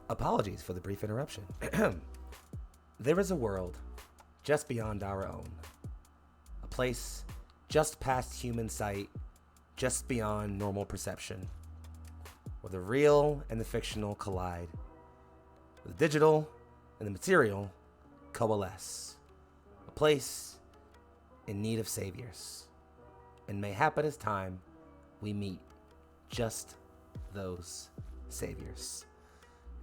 Apologies for the brief interruption. There is a world just beyond our own. A place just past human sight, just beyond normal perception. Where the real and the fictional collide. Where the digital and the material coalesce. A place in need of saviors. And mayhap it is time we meet just those saviors.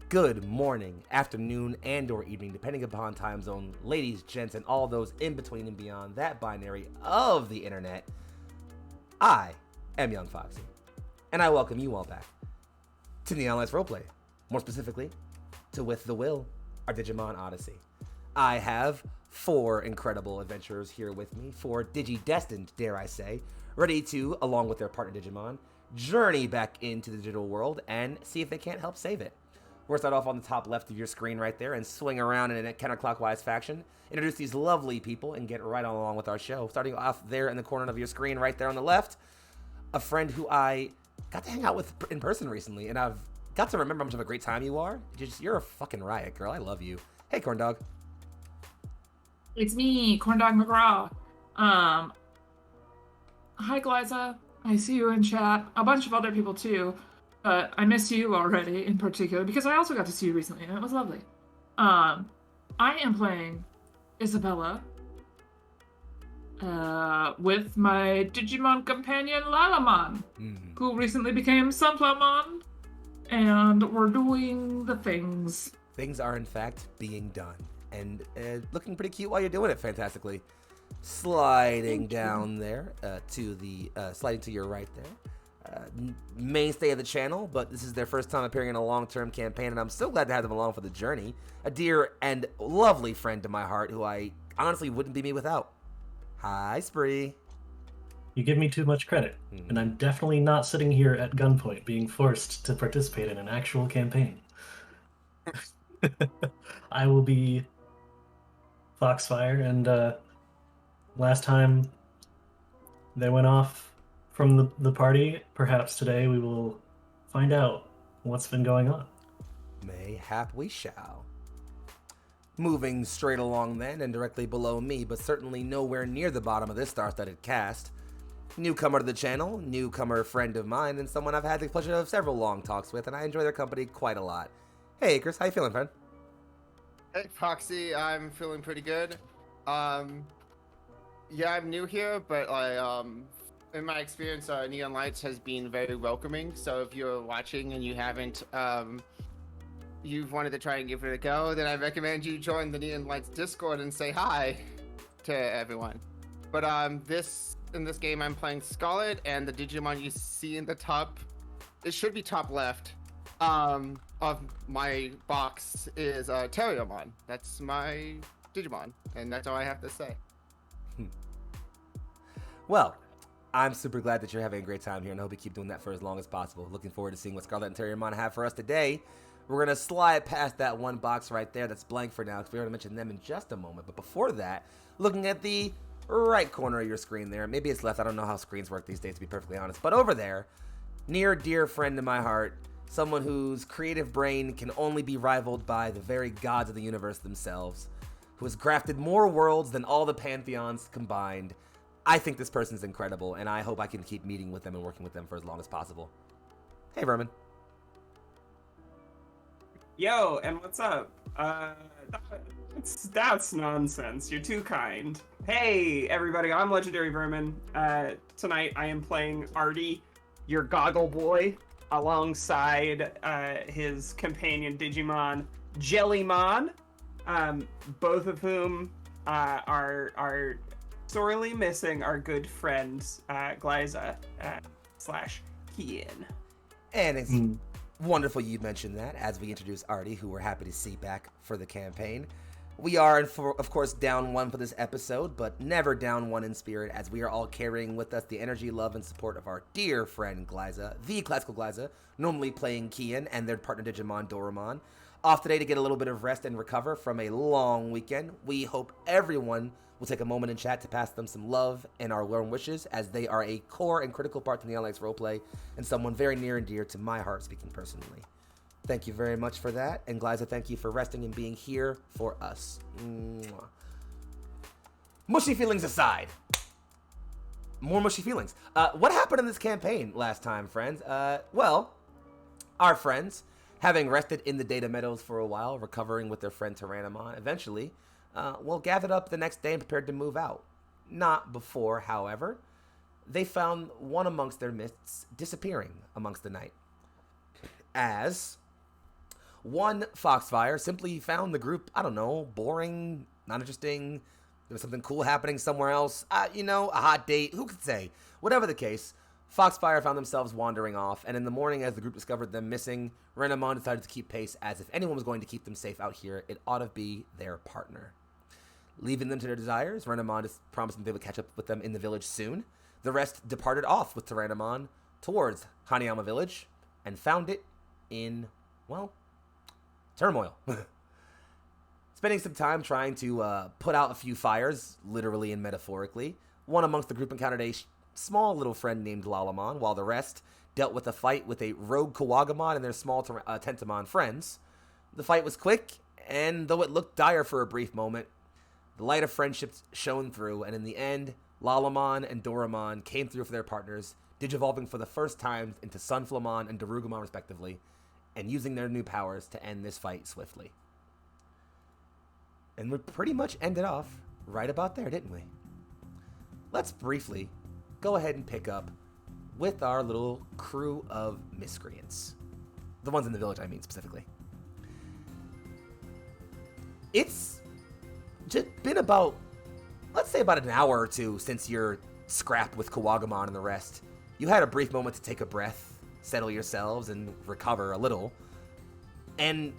Good morning, afternoon, and or evening, depending upon time zone, ladies, gents, and all those in between and beyond that binary of the internet. I am Young Foxy, and I welcome you all back to Neon Lights Roleplay, more specifically, to With the Will, our Digimon Odyssey. I have 4 incredible adventurers here with me, 4 Digi-destined, dare I say, ready to, along with their partner Digimon, journey back into the digital world and see if they can't help save it. We're going to start off on the top left of your screen right there and swing around in a counterclockwise fashion, introduce these lovely people, and get right on along with our show. Starting off there in the corner of your screen right there on the left, a friend who I got to hang out with in person recently, and I've got to remember how much of a great time you are. You're a fucking riot, girl. I love you. Hey, Corn Dog. It's me, Corn Dog McGraw. Hi, Glyza. I see you in chat. A bunch of other people too, but I miss you already in particular because I also got to see you recently and it was lovely. I am playing Isabella with my Digimon companion Lalamon, who recently became Sunflowmon, and we're doing the things. Things are in fact being done, and looking pretty cute while you're doing it fantastically. Sliding down there to the sliding to your right there, mainstay of the channel, but this is their first time appearing in a long-term campaign, and I'm so glad to have them along for the journey. A dear and lovely friend to my heart, who I honestly wouldn't be me without. Hi, Spree. You give me too much credit, and I'm definitely not sitting here at gunpoint being forced to participate in an actual campaign. I will be Foxfire, and last time they went off from the party, perhaps today we will find out what's been going on. Mayhap we shall. Moving straight along then, and directly below me, but certainly nowhere near the bottom of this star-studded cast, newcomer to the channel, newcomer friend of mine, and someone I've had the pleasure of several long talks with, and I enjoy their company quite a lot. Hey, Akers, how you feeling, friend? Hey, Foxy, I'm feeling pretty good. Yeah, I'm new here, but in my experience, Neon Lights has been very welcoming. So if you're watching and you haven't, you've wanted to try and give it a go, then I recommend you join the Neon Lights Discord and say hi to everyone. But in this game, I'm playing Scarlet, and the Digimon you see in the top, it should be top left, of my box is Terriermon. That's my Digimon, and that's all I have to say. Well, I'm super glad that you're having a great time here, and I hope you keep doing that for as long as possible. Looking forward to seeing what Scarlet and Terriermon have for us today. We're going to slide past that one box right there that's blank for now, because we're going to mention them in just a moment. But before that, looking at the right corner of your screen there, maybe it's left, I don't know how screens work these days, to be perfectly honest, but over there, near dear friend of my heart, someone whose creative brain can only be rivaled by the very gods of the universe themselves, who has crafted more worlds than all the pantheons combined. I think this person's incredible, and I hope I can keep meeting with them and working with them for as long as possible. Hey, Vermin. Yo, and what's up? That's nonsense. You're too kind. Hey, everybody, I'm Legendary Vermin. Tonight I am playing Artie, your goggle boy, alongside his companion Digimon, Jellymon, both of whom are sorely missing our good friend Glyza / Kian. And it's wonderful you mentioned that as we introduce Artie, who we're happy to see back for the campaign. We are, of course, down one for this episode, but never down one in spirit, as we are all carrying with us the energy, love, and support of our dear friend Glyza, the classical Glyza, normally playing Kian, and their partner Digimon, Doramon. Off today to get a little bit of rest and recover from a long weekend. We hope everyone will take a moment in chat to pass them some love and our warm wishes, as they are a core and critical part to Neon Lights Roleplay, and someone very near and dear to my heart, speaking personally. Thank you very much for that. And Glyza, thank you for resting and being here for us. Mwah. Mushy feelings aside. More mushy feelings. What happened in this campaign last time, friends? Well, our friends, having rested in the Data Meadows for a while, recovering with their friend Tyrannomon, eventually, gathered up the next day and prepared to move out. Not before, however, they found one amongst their midsts disappearing amongst the night. As one Foxfire simply found the group, I don't know, boring, not interesting. There was something cool happening somewhere else. A hot date. Who could say? Whatever the case, Foxfire found themselves wandering off, and in the morning, as the group discovered them missing, Renamon decided to keep pace, as if anyone was going to keep them safe out here, it ought to be their partner. Leaving them to their desires, Renamon just promised them they would catch up with them in the village soon. The rest departed off with Tyrannomon towards Hanayama village, and found it in, turmoil. Spending some time trying to put out a few fires, literally and metaphorically, one amongst the group encountered a small little friend named Lalamon, while the rest dealt with a fight with a rogue Kawagamon and their small Tentamon friends. The fight was quick, and though it looked dire for a brief moment, the light of friendship shone through, and in the end, Lalamon and Doramon came through for their partners, digivolving for the first time into Sunflamon and Darugamon respectively, and using their new powers to end this fight swiftly. And we pretty much ended off right about there, didn't we? Let's briefly go ahead and pick up with our little crew of miscreants. The ones in the village, I mean, specifically. It's just been about, let's say about an hour or two since your scrap with Kawagamon and the rest. You had a brief moment to take a breath, settle yourselves, and recover a little. And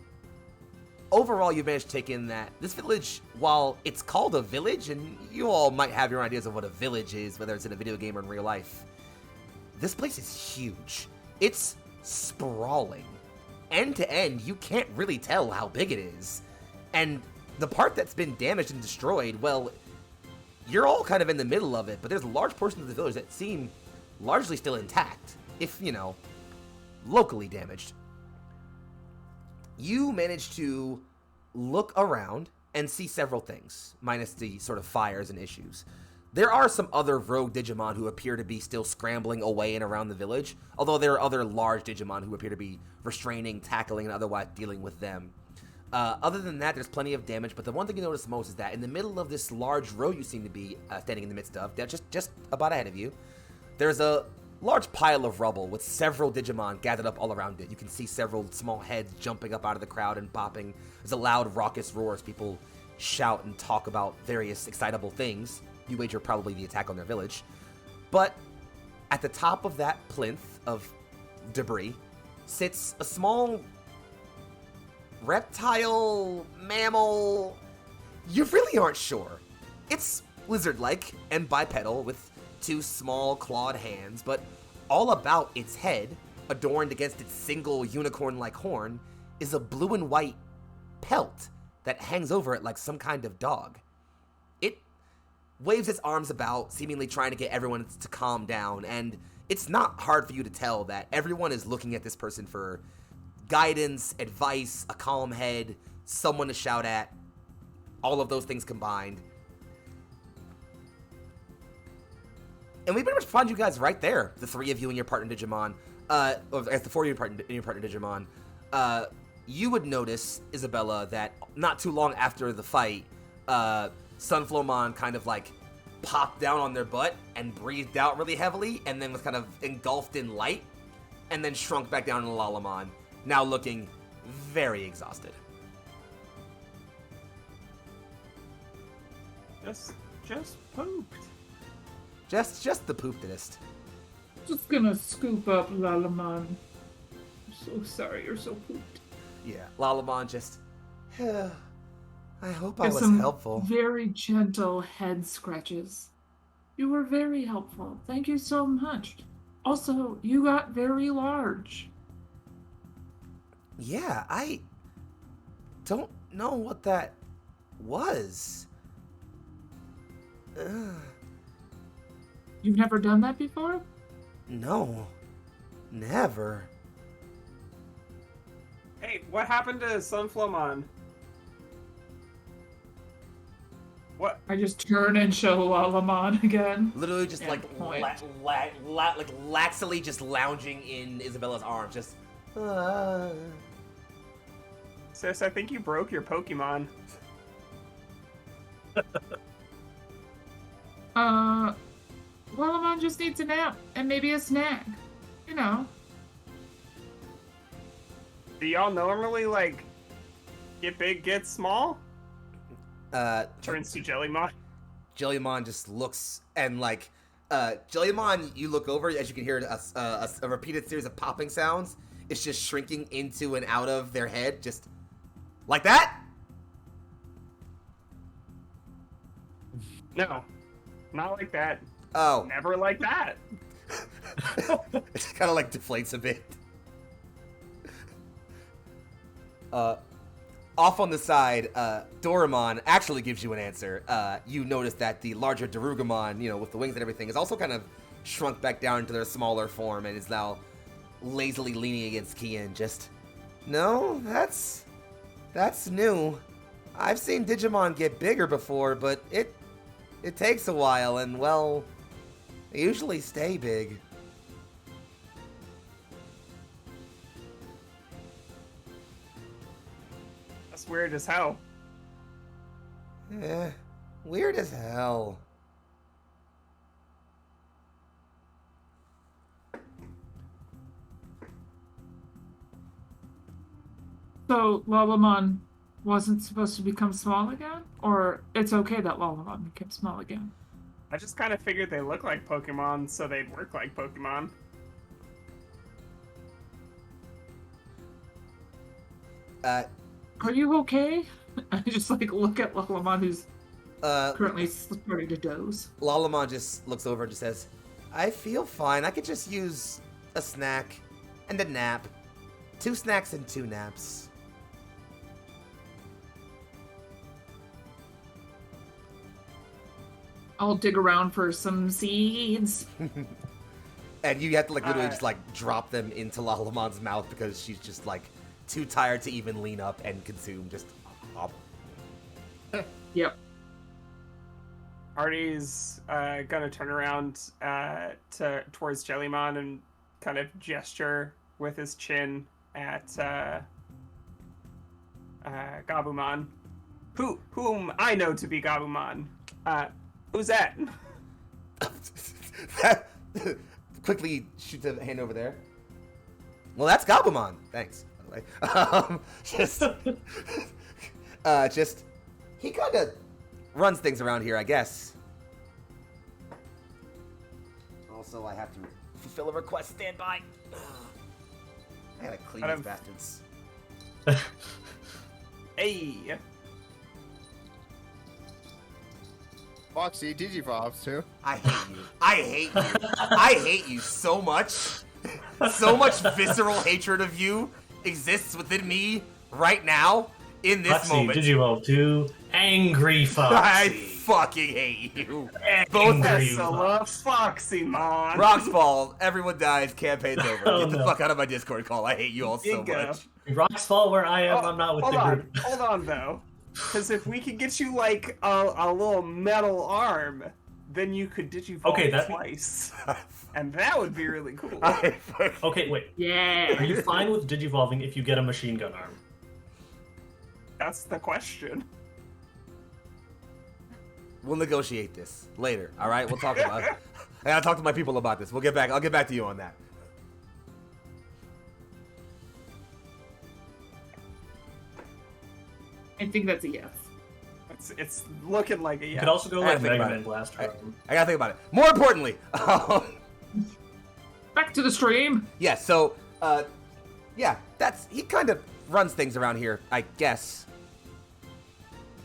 overall, you managed to take in that this village, while it's called a village, and you all might have your ideas of what a village is, whether it's in a video game or in real life, this place is huge. It's sprawling. End to end, you can't really tell how big it is. And the part that's been damaged and destroyed, well, you're all kind of in the middle of it, but there's large portions of the village that seem largely still intact, if, locally damaged. You managed to look around and see several things, minus the sort of fires and issues. There are some other rogue Digimon who appear to be still scrambling away and around the village, although there are other large Digimon who appear to be restraining, tackling, and otherwise dealing with them. Other than that, there's plenty of damage, but the one thing you notice most is that in the middle of this large road you seem to be standing in the midst of, just about ahead of you, there's a large pile of rubble with several Digimon gathered up all around it. You can see several small heads jumping up out of the crowd and popping. There's a loud, raucous roar as people shout and talk about various excitable things. You wager probably the attack on their village. But at the top of that plinth of debris sits a small reptile, mammal. You really aren't sure. It's lizard-like and bipedal with two small clawed hands, but all about its head, adorned against its single unicorn-like horn, is a blue and white pelt that hangs over it like some kind of dog. It waves its arms about, seemingly trying to get everyone to calm down, and it's not hard for you to tell that everyone is looking at this person for guidance, advice, a calm head, someone to shout at, all of those things combined. And we pretty much find you guys right there, the three of you and your partner Digimon, or as the four of you and your partner Digimon. You would notice, Isabella, that not too long after the fight, Sunflowmon kind of like popped down on their butt and breathed out really heavily, and then was kind of engulfed in light, and then shrunk back down in Lalamon, now looking very exhausted. Just pooped. Just the poopedest. Just gonna scoop up Lalamon. I'm so sorry you're so pooped. Yeah, Lalamon just, I hope I Give was some helpful. Very gentle head scratches. You were very helpful. Thank you so much. Also, you got very large. Yeah, I don't know what that was. You've never done that before? No, never. What happened to Sunflowmon? What? I just turn and show Lalamon again. Literally just Yeah, like point. like laxily just lounging in Isabella's arms, just. Sis, I think you broke your Pokemon. Lalamon just needs a nap and maybe a snack. You know. Do y'all normally, like, get big, get small? Turns to Jellymon. Jellymon just looks and like, Jellymon, you look over as you can hear a repeated series of popping sounds. It's just shrinking into and out of their head, just like that. No, not like that. Oh, Never like that. it kind of like deflates a bit. Off on the side, Doramon actually gives you an answer. You notice that the larger Darugamon, you know, with the wings and everything, is also kind of shrunk back down into their smaller form and is now lazily leaning against Kian. Just, no, that's new. I've seen Digimon get bigger before, but it takes a while, and well, they usually stay big. That's weird as hell. Eh, weird as hell. So Lalamon wasn't supposed to become small again? Or it's okay that Lalamon became small again? I just kind of figured they look like Pokemon, so they'd work like Pokemon. Are you okay? I just like look at Lalamon who's currently starting to doze. Lalamon just looks over and just says, I feel fine. I could just use a snack and a nap. 2 snacks and 2 naps. I'll dig around for some seeds. And you have to like literally just like drop them into Lalamon's mouth because she's just like too tired to even lean up and consume. Just hop. Yep. Artie's gonna turn around towards Jellymon and kind of gesture with his chin at Gabumon, whom I know to be Gabumon. Who's that? Quickly shoots a hand over there. Well, that's Gabumon. Thanks, by the way. Just he kind of runs things around here, I guess. Also, I have to fulfill a request. Stand by. I gotta clean these bastards. Hey. Foxy Digivolves too. I hate you. I hate you. I hate you so much. So much visceral hatred of you exists within me right now in this Foxy, moment. Digivolve to Angry Foxy. I fucking hate you. Both Angry Foxymon. Roxfall, everyone dies, campaign's over. Oh, Get the no. fuck out of my Discord call. I hate you all so Bingo. much. Rocks fall where I am. I'm not with hold the on, group. hold on though, because if we could get you like a little metal arm, then you could digivolve Okay, that- twice, and that would be really cool. Okay, wait. Yeah. Are you fine with digivolving if you get a machine gun arm? That's the question. We'll negotiate this later, all right? We'll talk about it. I gotta talk to my people about this. We'll get back. I'll get back to you on that. I think that's a yes. It's looking like a You yeah. could also go I gotta like think Mega about Man it. Blaster arm. I gotta think about it. More importantly, Back to the stream. yeah. So, yeah, he kind of runs things around here, I guess.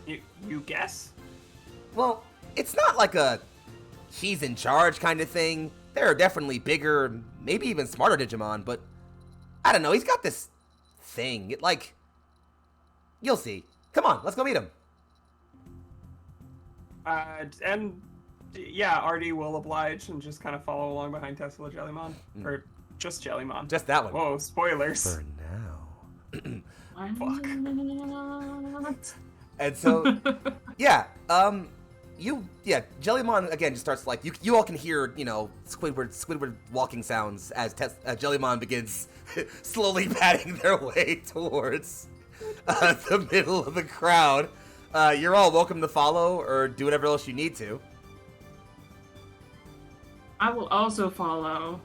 You guess? Well, it's not like a he's in charge kind of thing. There are definitely bigger, maybe even smarter Digimon, but I don't know. He's got this thing. You'll see. Come on, let's go meet him. And yeah, Artie will oblige and just kind of follow along behind Tesla Jellymon, or just Jellymon. Just that one. Whoa, spoilers. For now. And so, yeah, Jellymon again just starts like you all can hear Squidward walking sounds as Jellymon begins slowly patting their way towards the middle of the crowd. You're all welcome to follow or do whatever else you need to. I will also follow,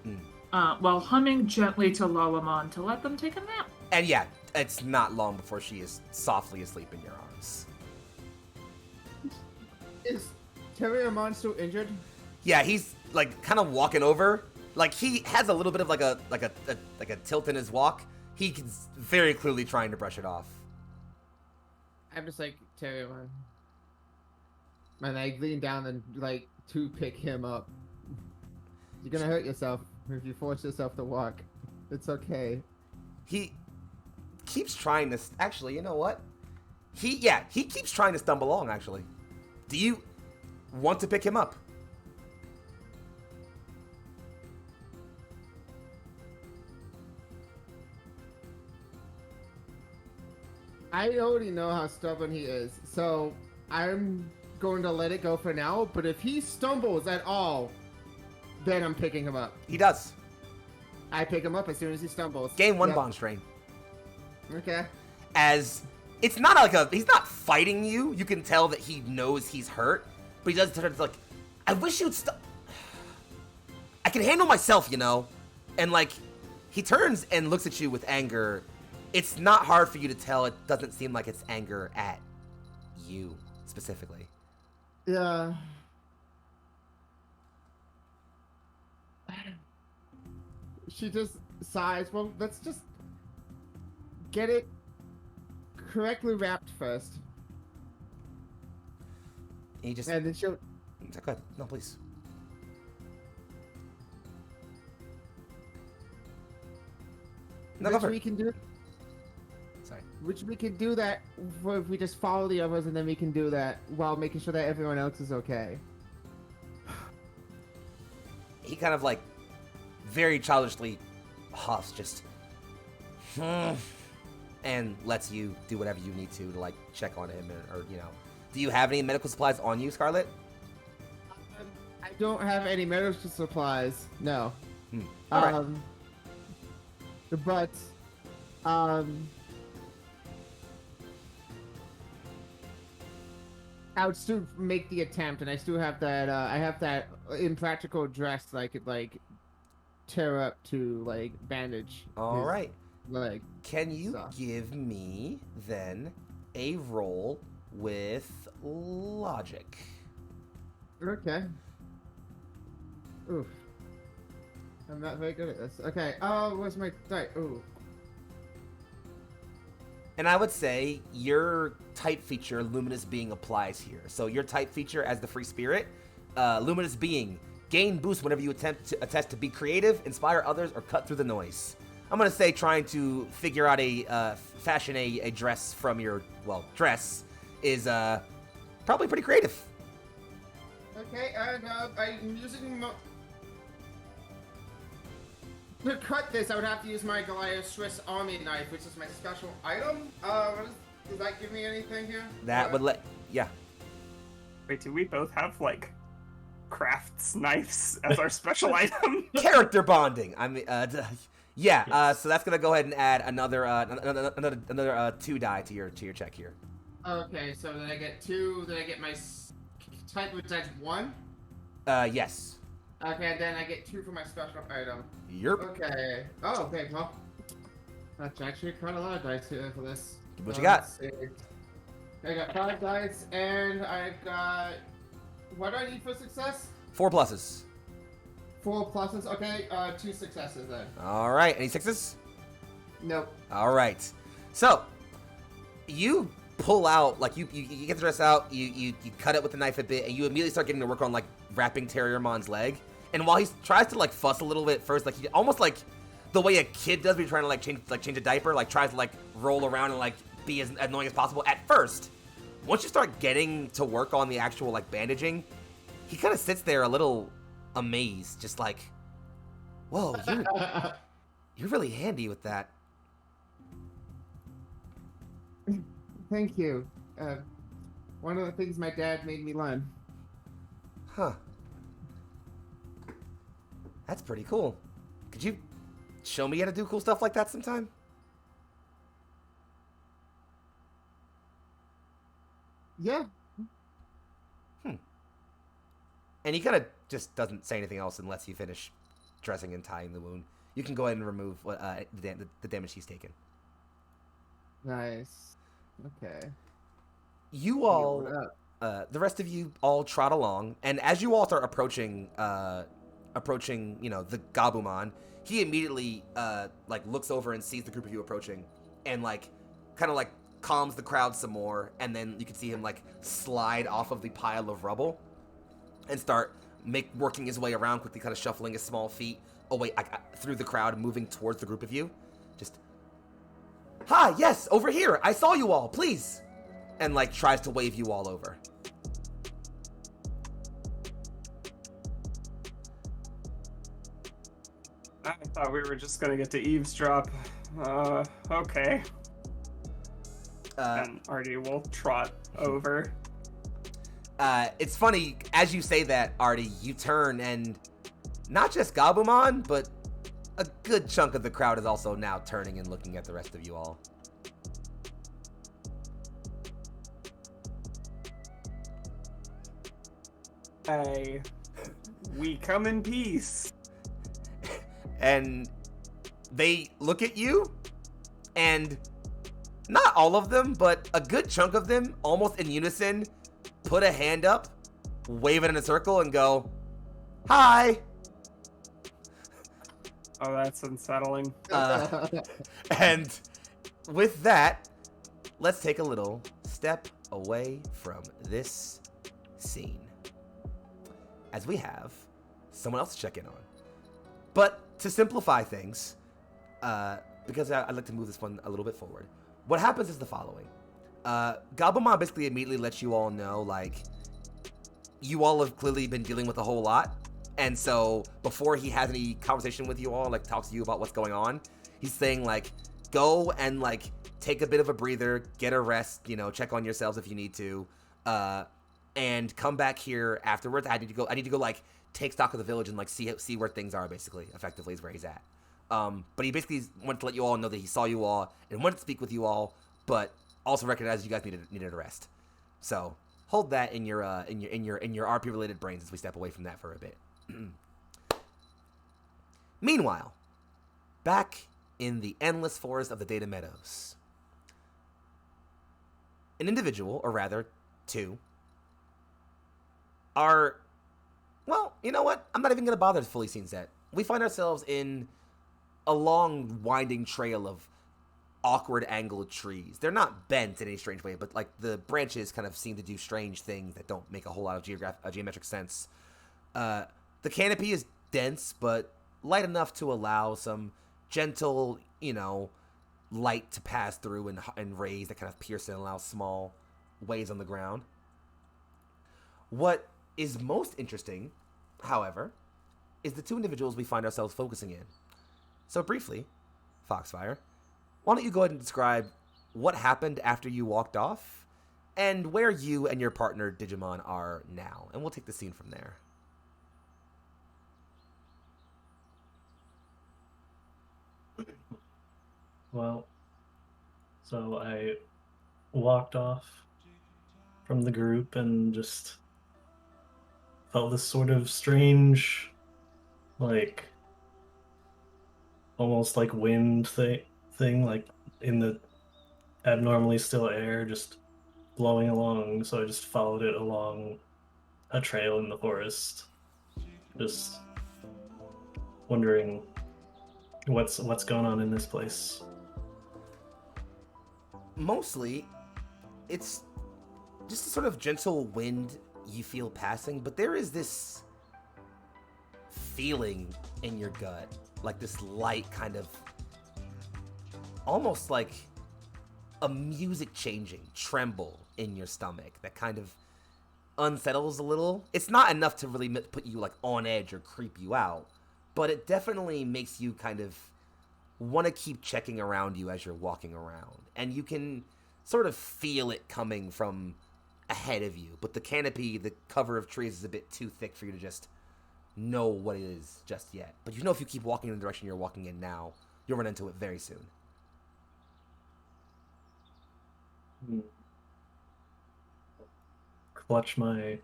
while humming gently to Lolomon to let them take a nap. And yeah, it's not long before she is softly asleep in your arms. Is Terriermon still injured? Yeah, he's like kind of walking over. Like he has a little bit of like a tilt in his walk. He's very clearly trying to brush it off. I'm just like, Terriermon. And I lean down and like to pick him up. You're gonna hurt yourself if you force yourself to walk. It's okay. He keeps trying to. Actually, you know what? He keeps trying to stumble along. Actually, do you want to pick him up? I already know how stubborn he is, so I'm going to let it go for now. But if he stumbles at all, then I'm picking him up. He does. I pick him up as soon as he stumbles. Gain 1 bond strain. Okay. As it's not he's not fighting you. You can tell that he knows he's hurt, but he does turn to like, I wish you'd stop. I can handle myself, you know. And like, he turns and looks at you with anger. It's not hard for you to tell. It doesn't seem like it's anger at you specifically. Yeah. She just sighs. Well, let's just get it correctly wrapped first. He just. And then she'll. Go ahead. No, please. No, go Which for we it. can do. Sorry. Which we can do that if we just follow the others, and then we can do that while making sure that everyone else is okay. He kind of like very childishly huffs, just and lets you do whatever you need to like check on him or you know. Do you have any medical supplies on you, Scarlet? I don't have any medical supplies. No. All right. But I would still make the attempt, and I still have that. I have that impractical dress that I could like tear up to like bandage. All his right. leg. Can you So. give me then a roll with logic? Okay. Oof. I'm not very good at this. Okay. Where's my die? Ooh. And I would say your type feature, Luminous Being, applies here. So your type feature as the free spirit, Luminous Being, gain boost whenever you attest to be creative, inspire others, or cut through the noise. I'm gonna say trying to figure out fashion a dress from your dress is probably pretty creative. Okay, and I'm using to cut this, I would have to use my Goliath Swiss Army knife, which is my special item. Does that give me anything here? That would yeah. Wait, do we both have like crafts knives as our special item? Character bonding. I mean, yeah. Yes. So that's gonna go ahead and add another 2 die to your check here. Okay, so then I get 2. Then I get my type, which that's 1. Yes. Okay, and then I get 2 for my special item. Yep. Okay. Oh, okay. Well, that's actually quite a lot of dice here for this. What you got? Let's see. I got 5 dice, and I've got. What do I need for success? 4 pluses. 4 pluses. Okay, 2 successes then. All right. Any 6s? Nope. All right. So you pull out, like you get the dress out, you cut it with the knife a bit, and you immediately start getting to work on like wrapping Terriermon's leg. And while he tries to like fuss a little bit first, like he almost like the way a kid does when you're trying to change a diaper, like tries to like roll around and like be as annoying as possible at first. Once you start getting to work on the actual like bandaging, he kind of sits there a little amazed, just like, whoa, you're really handy with that. thank you. One of the things my dad made me learn. Huh. That's pretty cool. Could you show me how to do cool stuff like that sometime? Yeah. And he kind of just doesn't say anything else unless you finish dressing and tying the wound. You can go ahead and remove the damage he's taken. Nice. Okay. You all, the rest of you all trot along, and as you all start approaching, the Gabumon, he immediately, looks over and sees the group of you approaching, and, kind of, calms the crowd some more, and then you can see him, slide off of the pile of rubble and start working his way around, quickly kind of shuffling his small feet away through the crowd, moving towards the group of you. Just, hi, yes, over here. I saw you all, please. And tries to wave you all over. I thought we were just gonna get to eavesdrop. Okay. And Artie will trot over. It's funny, as you say that, Artie, you turn and not just Gabumon, but a good chunk of the crowd is also now turning and looking at the rest of you all. We come in peace. And they look at you, and not all of them, but a good chunk of them, almost in unison, put a hand up, wave it in a circle, and go, hi! Oh, that's unsettling. And with that, let's take a little step away from this scene, as we have someone else to check in on. But to simplify things, because I'd like to move this one a little bit forward, what happens is the following. Gabumon basically immediately lets you all know, you all have clearly been dealing with a whole lot. And so before he has any conversation with you all, talks to you about what's going on, he's saying, go and, take a bit of a breather, get a rest, check on yourselves if you need to, and come back here afterwards. I need to go, take stock of the village and, see where things are, basically, effectively, is where he's at. But he basically wanted to let you all know that he saw you all and wanted to speak with you all, but also recognized you guys needed a rest. So hold that in your RP related brains as we step away from that for a bit. Meanwhile, back in the endless forest of the Data Meadows, an individual, or rather, two, are, well, you know what? I'm not even going to bother with fully scene set. We find ourselves in a long, winding trail of awkward angled trees. They're not bent in any strange way, but the branches kind of seem to do strange things that don't make a whole lot of geometric sense. The canopy is dense, but light enough to allow some gentle, light to pass through and rays that kind of pierce and allow small waves on the ground. What is most interesting, however, is the two individuals we find ourselves focusing in. So briefly, Foxfire, why don't you go ahead and describe what happened after you walked off, and where you and your partner Digimon are now, and we'll take the scene from there. Well, so I walked off from the group and just felt this sort of strange, almost like wind thing, in the abnormally still air, just blowing along. So I just followed it along a trail in the forest, just wondering what's going on in this place. Mostly, it's just a sort of gentle wind you feel passing, but there is this feeling in your gut, this light kind of, almost like a music changing tremble in your stomach that kind of unsettles a little. It's not enough to really put you on edge or creep you out, but it definitely makes you kind of want to keep checking around you as you're walking around. And you can sort of feel it coming from ahead of you, but the canopy, the cover of trees is a bit too thick for you to just know what it is just yet. But you know if you keep walking in the direction you're walking in now, you'll run into it very soon. Clutch my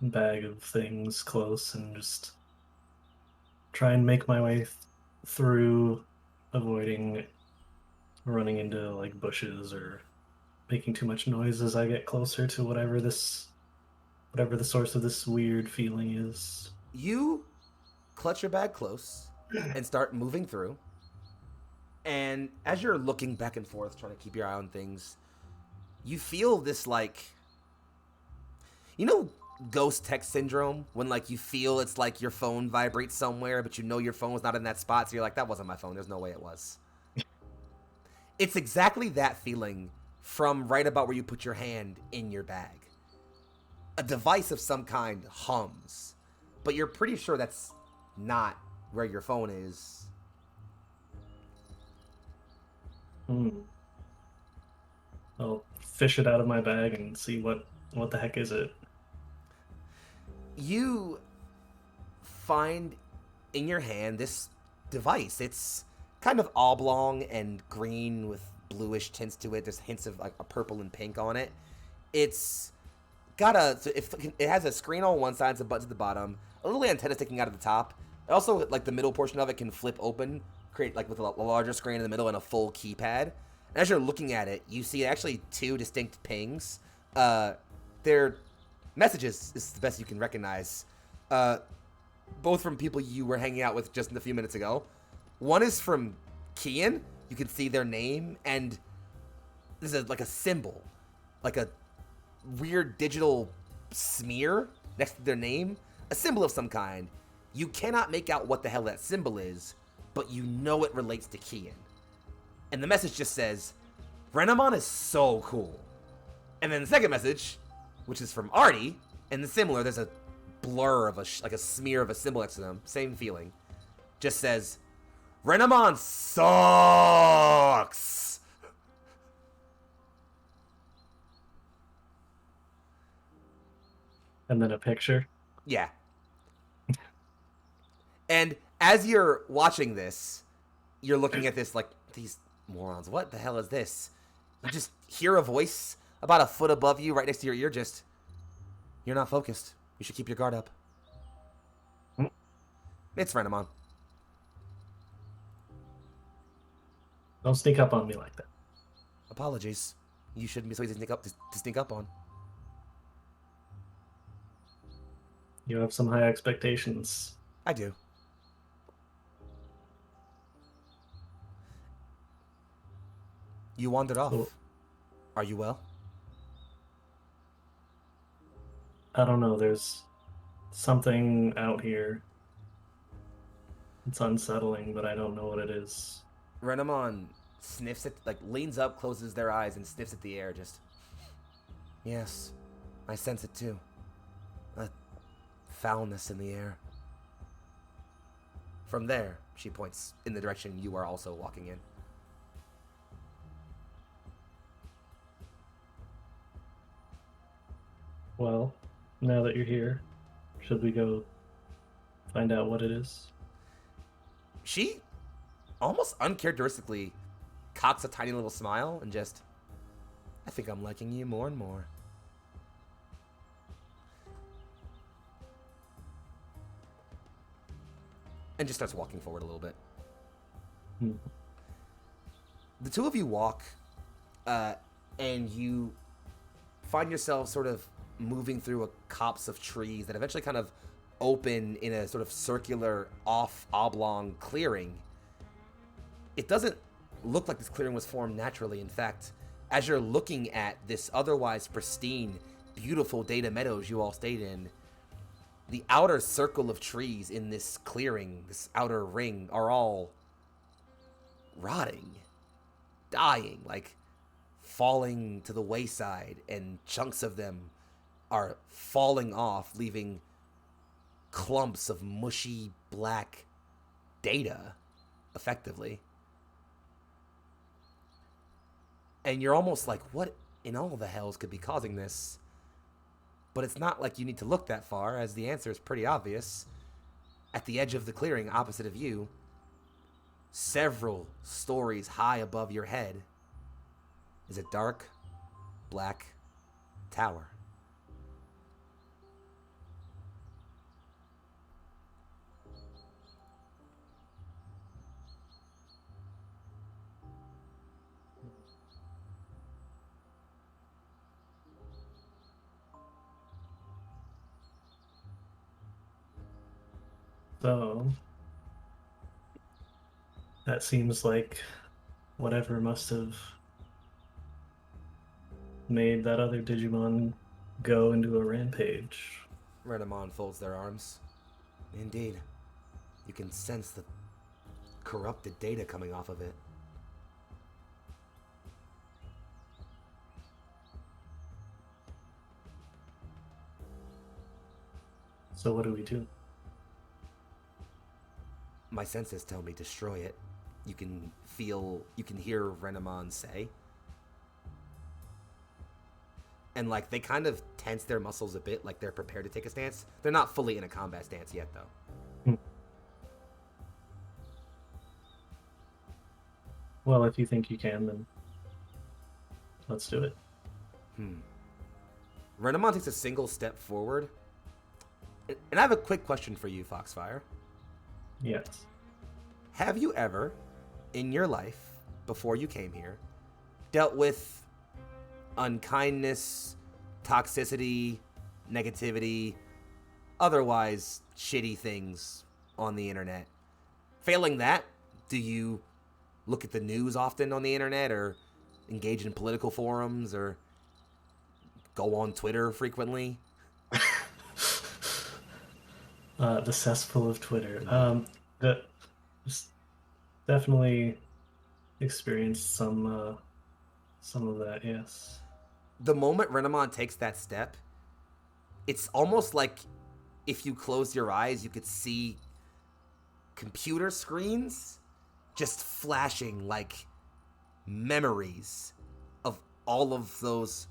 bag of things close and just try and make my way through, avoiding running into like bushes or making too much noise as I get closer to whatever the source of this weird feeling is. You clutch your bag close and start moving through. And as you're looking back and forth, trying to keep your eye on things, you feel this, like, you know, ghost text syndrome, when like you feel it's like your phone vibrates somewhere, but you know your phone was not in that spot, so you're like, that wasn't my phone, there's no way it was. It's exactly that feeling from right about where you put your hand in your bag. A device of some kind hums, but you're pretty sure that's not where your phone is. I'll fish it out of my bag and see what the heck is it. You find in your hand this device. It's kind of oblong and green with bluish tints to it. There's hints of like a purple and pink on it. It's got it has a screen on one side, some buttons at the bottom, a little antenna sticking out of the top. Also, like the middle portion of it can flip open, create like with a larger screen in the middle and a full keypad. And as you're looking at it, you see actually two distinct pings. They're messages is the best you can recognize. Both from people you were hanging out with just a few minutes ago. One is from Kian. You can see their name, and this is like a symbol, like a weird digital smear next to their name, a symbol of some kind. You cannot make out what the hell that symbol is, but you know it relates to Kian. And the message just says, Renamon is so cool. And then the second message, which is from Artie, and similar, there's a blur of like a smear of a symbol next to them, same feeling, just says, Renamon sucks! And then a picture. Yeah. And as you're watching this, you're looking at this like, these morons, what the hell is this? You just hear a voice about a foot above you, right next to your ear, just, you're not focused. You should keep your guard up. It's Renamon. Don't sneak up on me like that. Apologies. You shouldn't be so easy to sneak up on. You have some high expectations. I do. You wandered off. Cool. Are you well? I don't know, there's something out here. It's unsettling, but I don't know what it is. Renamon sniffs it, like leans up, closes their eyes, and sniffs at the air, just... Yes, I sense it too. A foulness in the air. From there, she points in the direction you are also walking in. Well, now that you're here, should we go find out what it is? She almost uncharacteristically cocks a tiny little smile and just, I think I'm liking you more and more. And just starts walking forward a little bit. The two of you walk, and you find yourself sort of moving through a copse of trees that eventually kind of open in a sort of circular, oblong clearing. It doesn't look like this clearing was formed naturally. In fact, as you're looking at this otherwise pristine, beautiful Data Meadows you all stayed in, the outer circle of trees in this clearing, this outer ring, are all rotting, dying, like falling to the wayside, and chunks of them are falling off, leaving clumps of mushy black data, effectively. And you're almost like, what in all the hells could be causing this? But it's not like you need to look that far, as the answer is pretty obvious. At the edge of the clearing opposite of you, several stories high above your head, is a dark, black tower. So that seems like whatever must have made that other Digimon go into a rampage. Renamon folds their arms. Indeed. You can sense the corrupted data coming off of it. So what do we do? My senses tell me destroy it. You can hear Renamon say. And like they kind of tense their muscles a bit, like they're prepared to take a stance. They're not fully in a combat stance yet, though. Well, if you think you can, then let's do it. Renamon takes a single step forward. And I have a quick question for you, Foxfire. Yes. Have you ever, in your life, before you came here, dealt with unkindness, toxicity, negativity, otherwise shitty things on the internet? Failing that, do you look at the news often on the internet, or engage in political forums, or go on Twitter frequently? The cesspool of Twitter. Just definitely experienced some of that. Yes. The moment Renamon takes that step, it's almost like if you close your eyes, you could see computer screens just flashing like memories of all of those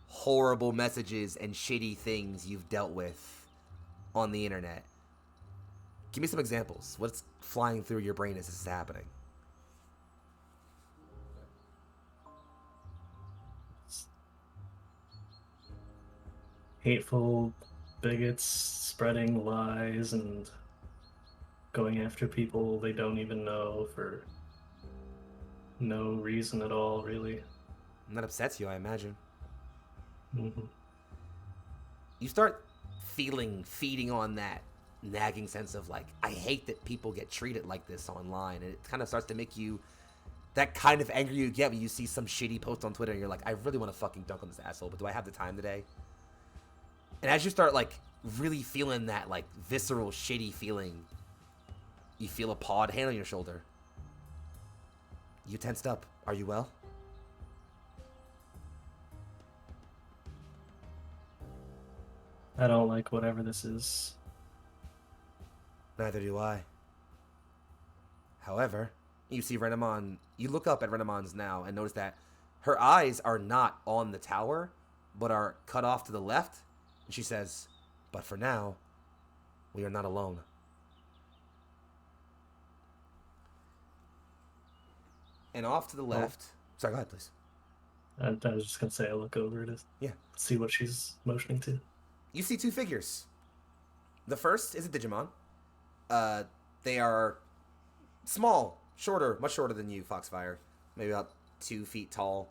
horrible messages and shitty things you've dealt with on the internet. Give me some examples. What's flying through your brain as this is happening? Hateful bigots spreading lies and going after people they don't even know for no reason at all, really. And that upsets you, I imagine. Mm-hmm. You start feeding on that nagging sense of like, I hate that people get treated like this online, and it kind of starts to make you that kind of anger you get when you see some shitty post on Twitter and you're like, I really want to fucking dunk on this asshole, but do I have the time today? And as you start like really feeling that like visceral shitty feeling, you feel a pawed hand on your shoulder. You tensed up. Are you well? I don't like whatever this is. Neither do I. However, you see Renamon, you look up at Renamon's now and notice that her eyes are not on the tower, but are cut off to the left. And she says, but for now, we are not alone. And off to the left. Sorry, go ahead, please. I was just going to say I look over to see what she's motioning to. You see two figures. The first is a Digimon. They are small, shorter, much shorter than you, Foxfire. Maybe about 2 feet tall.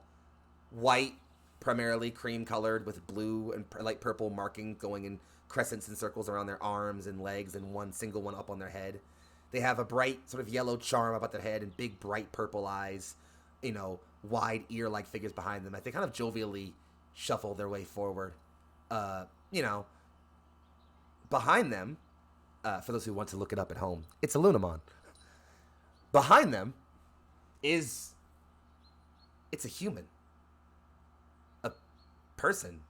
White, primarily cream-colored, with blue and light purple marking going in crescents and circles around their arms and legs, and one single one up on their head. They have a bright sort of yellow charm about their head and big, bright purple eyes. You know, wide ear-like figures behind them. They kind of jovially shuffle their way forward. You know, behind them, for those who want to look it up at home, it's a Lunamon. Behind them it's a human. A person.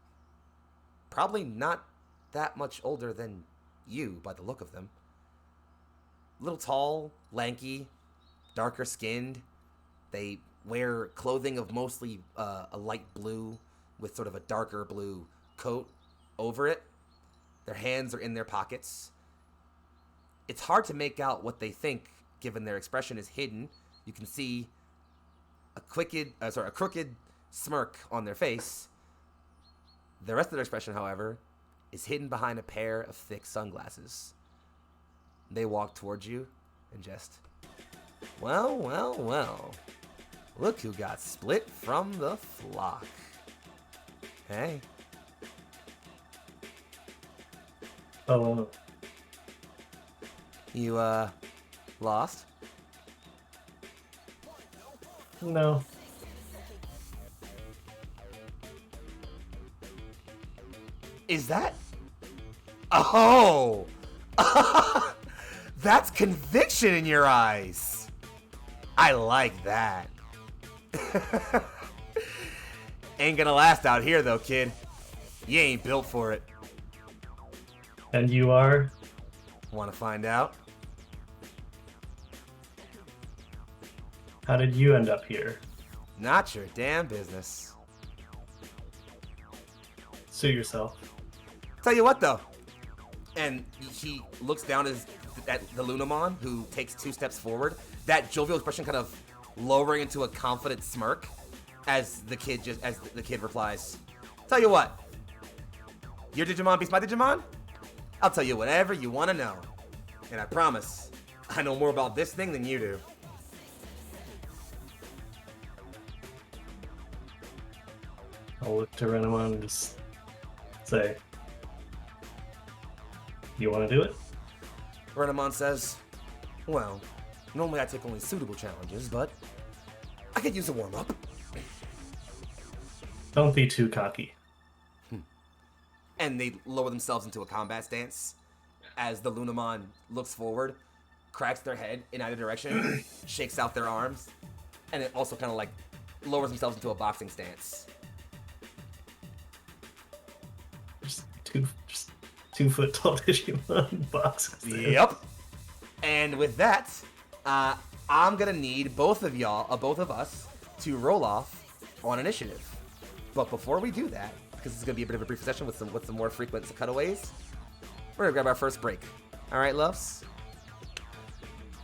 Probably not that much older than you by the look of them. A little tall, lanky, darker skinned. They wear clothing of mostly a light blue with sort of a darker blue coat over it. Their hands are in their pockets. It's hard to make out what they think, given their expression is hidden. You can see a crooked smirk on their face. The rest of their expression, however, is hidden behind a pair of thick sunglasses. They walk towards you and just, well, well, well. Look who got split from the flock. Hey. Oh, You, lost? no. Is that? Oh! That's conviction in your eyes. I like that. Ain't gonna last out here, though, kid. You ain't built for it. And you are? Want to find out? How did you end up here? Not your damn business. Sue yourself. Tell you what, though. And he looks down at the Lunamon, who takes 2 steps forward. That jovial expression kind of lowering into a confident smirk as the kid replies, "Tell you what. Your Digimon beats my Digimon? I'll tell you whatever you want to know. And I promise, I know more about this thing than you do." I'll look to Renamon and just say, you want to do it? Renamon says, "Well, normally I take only suitable challenges, but I could use a warm-up." Don't be too cocky. And they lower themselves into a combat stance as the Lunamon looks forward, cracks their head in either direction, shakes out their arms, and it also kind of like lowers themselves into a boxing stance. Just 2 foot tall Digimon boxes. Yep. And with that, I'm gonna need both of us, to roll off on initiative. But before we do that, because it's gonna be a bit of a brief session with some more frequent cutaways, we're gonna grab our first break. All right, loves.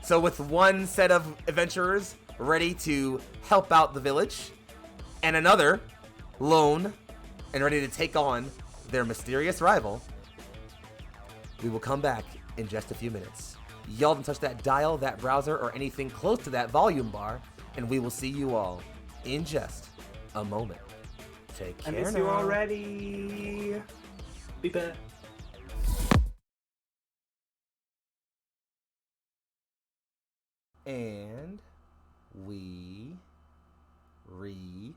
So with one set of adventurers ready to help out the village, and another lone and ready to take on their mysterious rival, we will come back in just a few minutes. Y'all don't touch that dial, that browser, or anything close to that volume bar, and we will see you all in just a moment. Take care. I miss now. you already. Be back. And we return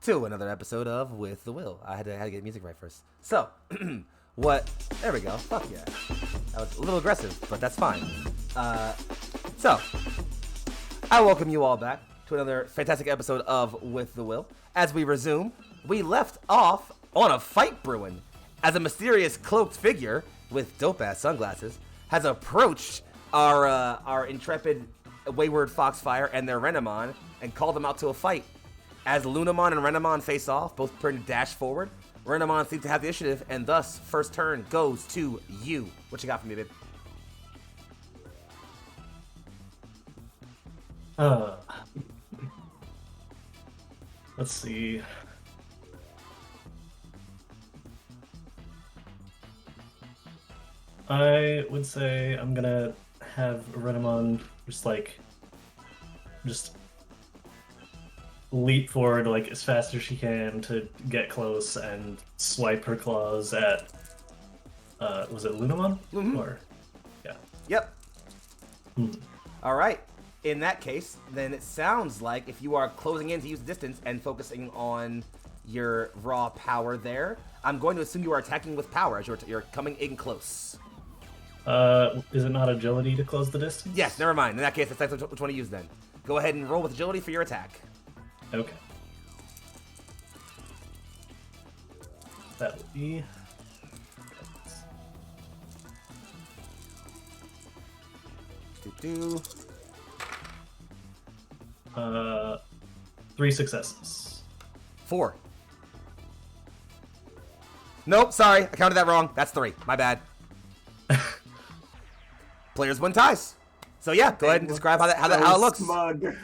to another episode of With the Will. I had to get music right first. So, there we go. Fuck yeah. That was a little aggressive, but that's fine. So, I welcome you all back to another fantastic episode of With the Will. As we resume, we left off on a fight brewing as a mysterious cloaked figure with dope-ass sunglasses has approached our intrepid wayward Foxfire and their Renamon and called them out to a fight. As Lunamon and Renamon face off, both preparing to dash forward, Renamon seems to have the initiative, and thus, first turn goes to you. What you got for me, babe? Let's see. I would say I'm gonna have Renamon just leap forward like as fast as she can to get close and swipe her claws at was it Lunamon? Mhm. Or yeah. Yep. All right. In that case, then it sounds like if you are closing in to use the distance and focusing on your raw power there, I'm going to assume you are attacking with power as you're coming in close. Is it not agility to close the distance? Yes, never mind. In that case, that's which one to use then. Go ahead and roll with agility for your attack. Okay. That would be. Do. 3 successes. 4. Nope, sorry. I counted that wrong. That's 3. My bad. Players win ties. So yeah, go ahead and describe how it looks. Smug.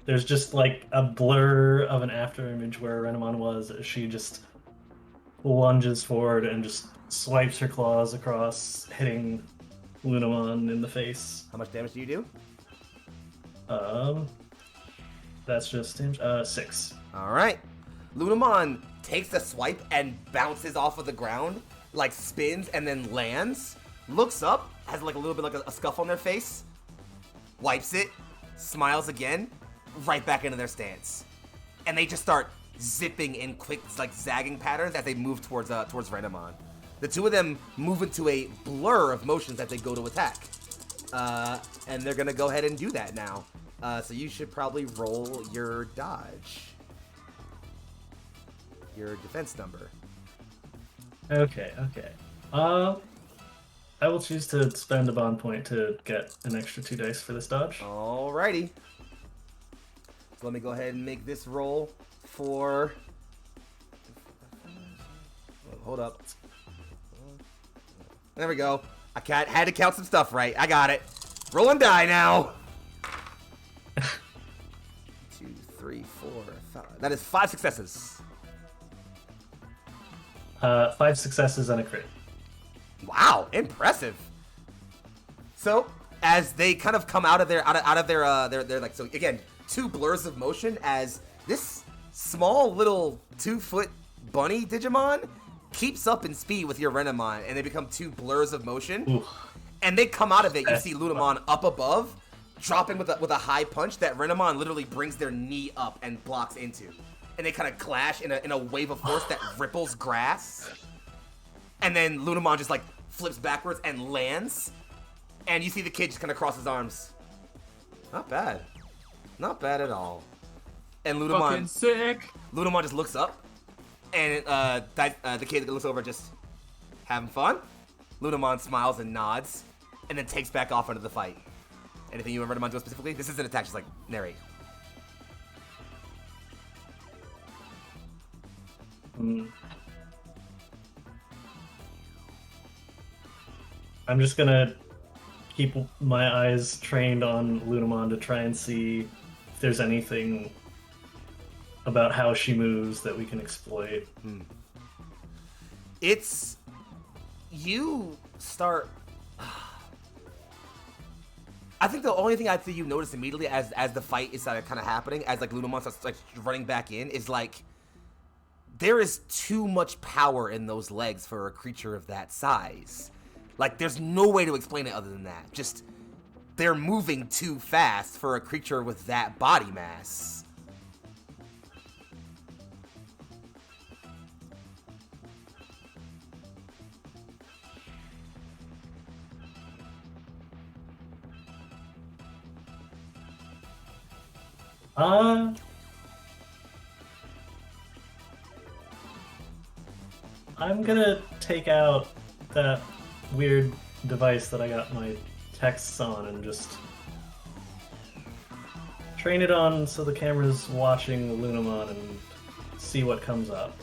There's just like a blur of an after image where Renamon was. She just lunges forward and just swipes her claws across, hitting Lunamon in the face. How much damage do you do? That's just 6. All right. Lunamon takes the swipe and bounces off of the ground, like spins and then lands, looks up, has like a little bit like a scuff on their face, wipes it, smiles again, right back into their stance. And they just start zipping in quick, like zagging patterns as they move towards Renamon. The two of them move into a blur of motions as they go to attack. And they're gonna go ahead and do that now. So you should probably roll your dodge. Your defense number. Okay. I will choose to spend a bond point to get an extra 2 dice for this dodge. Alrighty. So let me go ahead and make this roll for... Hold up. There we go. I had to count some stuff right. I got it. Roll and die now. 2, 3, 4, 5. That is 5 successes. 5 successes and a crit. Wow, impressive. So as they kind of come out of their like, so again, 2 blurs of motion as this small little 2-foot bunny Digimon keeps up in speed with your Renamon, and they become 2 blurs of motion. Ooh. And they come out of it. You see Lunamon up above, dropping with a high punch that Renamon literally brings their knee up and blocks into. And they kind of clash in a wave of force that ripples grass. And then Lunamon just like flips backwards and lands. And you see the kid just kind of cross his arms. Not bad. Not bad at all. And Fucking sick. Lunamon just looks up. And the kid looks over just having fun. Lunamon smiles and nods. And then takes back off into the fight. Anything you want Renamon to do specifically? This is an attack, just like narrate. I'm just gonna keep my eyes trained on Lunamon to try and see if there's anything about how she moves that we can exploit. It's... You start... I think the only thing I'd say you notice immediately as the fight is kind of happening, as like Lunamon starts like running back in, is like... There is too much power in those legs for a creature of that size. Like, there's no way to explain it other than that. Just, they're moving too fast for a creature with that body mass. I'm gonna take out that weird device that I got my texts on and just train it on so the camera's watching Lunamon and see what comes up.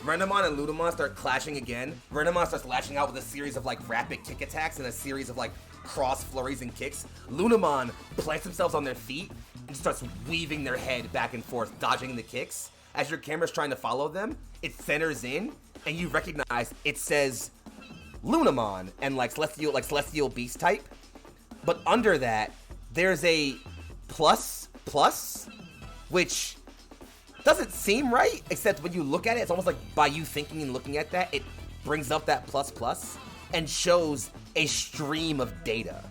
Renamon and Lunamon start clashing again. Renamon starts lashing out with a series of like rapid kick attacks and a series of like cross flurries and kicks. Lunamon plants themselves on their feet and starts weaving their head back and forth, dodging the kicks. As your camera's trying to follow them, it centers in, and you recognize it says Lunamon and like celestial beast type. But under that, there's a plus, which doesn't seem right, except when you look at it, it's almost like by you thinking and looking at that, it brings up that plus and shows a stream of data.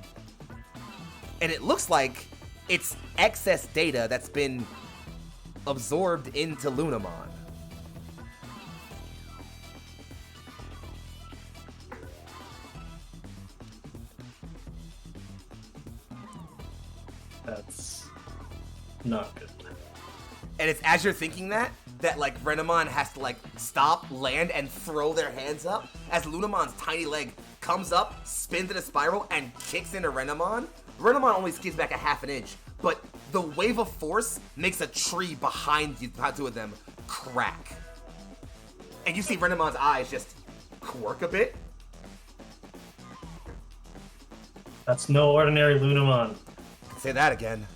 And it looks like it's excess data that's been absorbed into Lunamon. That's not good. And it's as you're thinking that like Renamon has to like stop, land, and throw their hands up as Lunamon's tiny leg comes up, spins in a spiral, and kicks into Renamon, Renamon only skips back a half an inch, but the wave of force makes a tree behind you, behind two of them, crack. And you see Renamon's eyes just quirk a bit. That's no ordinary Lunamon. Say that again.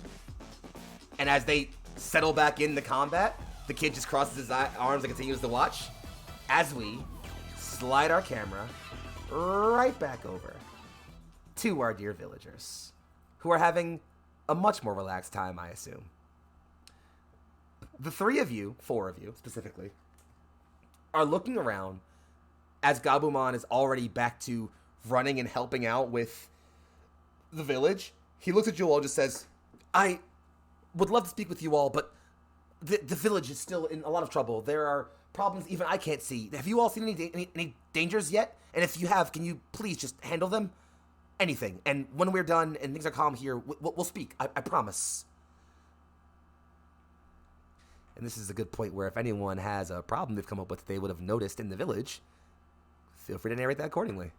And as they settle back into combat, the kid just crosses his arms and continues to watch as we slide our camera right back over to our dear villagers, who are having a much more relaxed time, I assume. The three of you, four of you specifically, are looking around as Gabumon is already back to running and helping out with the village. He looks at you all and just says, I would love to speak with you all, but the village is still in a lot of trouble. There are problems even I can't see. Have you all seen any dangers yet? And if you have, can you please just handle them? Anything. And when we're done and things are calm here, we'll speak. I promise. And this is a good point where if anyone has a problem they've come up with they would have noticed in the village, feel free to narrate that accordingly.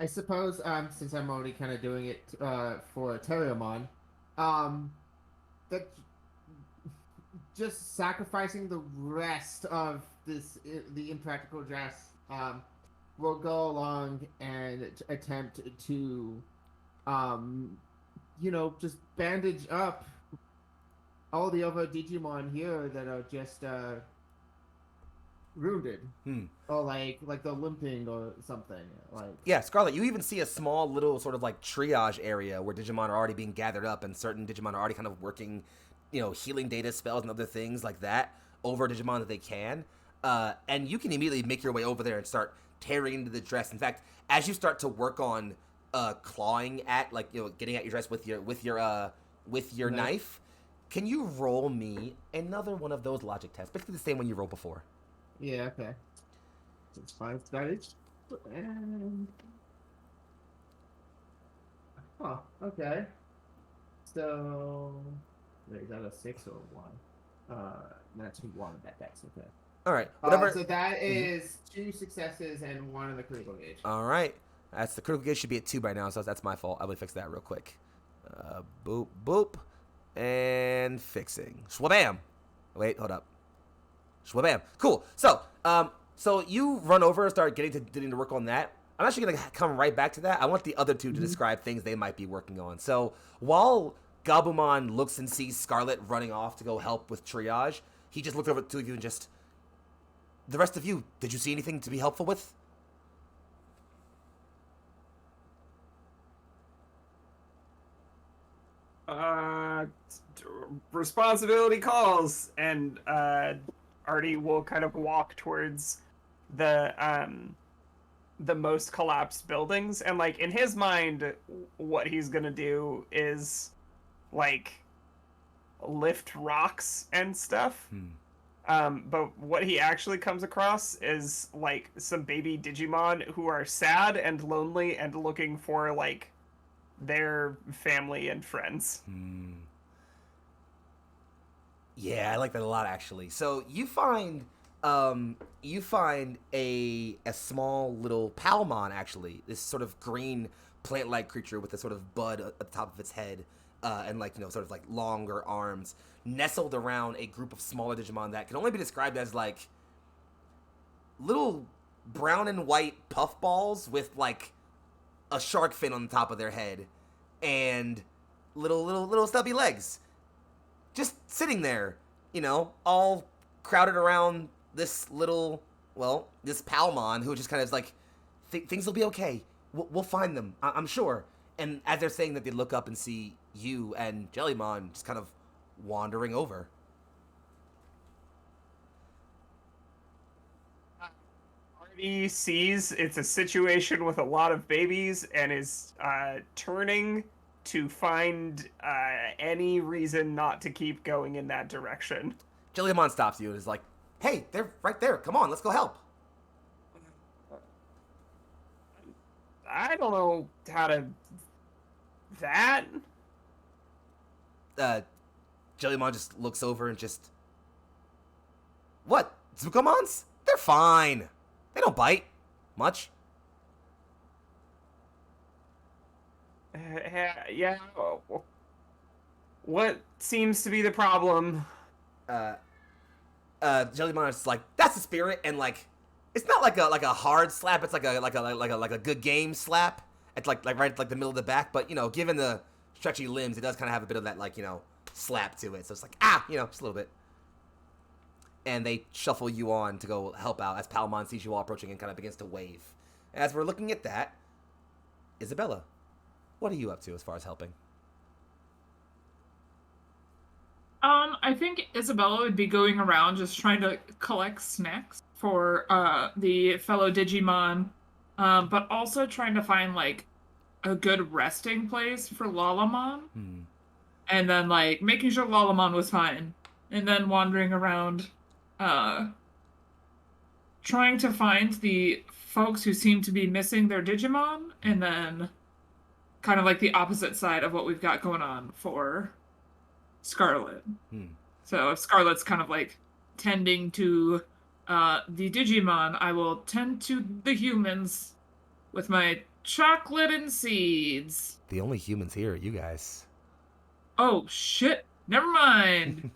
I suppose, since I'm already kind of doing it for Terriamon, that just sacrificing the rest of the impractical dress, will go along and attempt to, just bandage up all the other Digimon here that are just wounded, or like they're limping or something. Yeah, Scarlet, you even see a small little sort of like triage area where Digimon are already being gathered up, and certain Digimon are already kind of working, healing data spells and other things like that over Digimon that they can. And you can immediately make your way over there and start tearing into the dress. In fact, as you start to work on clawing at, getting at your dress with your knife, can you roll me another one of those logic tests? Basically the same one you rolled before. Yeah, okay. It's 5 damage. And... Oh, okay. So... Wait, is that a 6 or a 1? That's 1. That's okay. Alright, whatever. So that is 2 successes and 1 in the critical gauge. Alright. That's the critical gauge should be at 2 by now, so that's my fault. I will fix that real quick. Boop, boop. And fixing. Swabam! Wait, hold up. Swabam. Cool. So, so you run over and start getting to work on that. I'm actually going to come right back to that. I want the other two to describe things they might be working on. So, while Gabumon looks and sees Scarlet running off to go help with triage, he just looked over at the two of you and just... The rest of you, did you see anything to be helpful with? Responsibility calls, and Artie will kind of walk towards the most collapsed buildings, and in his mind, what he's gonna do is lift rocks and stuff. But what he actually comes across is some baby Digimon who are sad and lonely and looking for their family and friends. Yeah, I like that a lot, actually. So you find a small little Palmon, actually, this sort of green plant-like creature with a sort of bud at the top of its head, and sort of longer arms, nestled around a group of smaller Digimon that can only be described as little brown and white puffballs with a shark fin on the top of their head and little stubby legs. Just sitting there, all crowded around this this Palmon who just kind of is things will be okay. We'll find them, I'm sure. And as they're saying that, they look up and see you and Jellymon just kind of wandering over. Artie sees it's a situation with a lot of babies and is turning to find any reason not to keep going in that direction. Jellymon stops you and is like, hey, they're right there. Come on, let's go help. I don't know how to... That? Jellymon just looks over and just... What? Zukomons? They're fine. They don't bite. Much. Yeah. What seems to be the problem? Uh, Jellymon is like, that's the spirit, and like, it's not like a hard slap. It's like a good game slap. It's like right at like the middle of the back. But given the stretchy limbs, it does kind of have a bit of that like slap to it. So it's like just a little bit. And they shuffle you on to go help out as Palmon sees you all approaching and kind of begins to wave. As we're looking at that, Isabella, what are you up to as far as helping? I think Isabella would be going around just trying to collect snacks for the fellow Digimon, but also trying to find like a good resting place for Lalamon, and then like making sure Lalamon was fine, and then wandering around, trying to find the folks who seem to be missing their Digimon, and then kind of like the opposite side of what we've got going on for Scarlet. So if Scarlet's kind of like tending to the Digimon, I will tend to the humans with my chocolate and seeds. The only humans here are you guys. Oh shit! Never mind.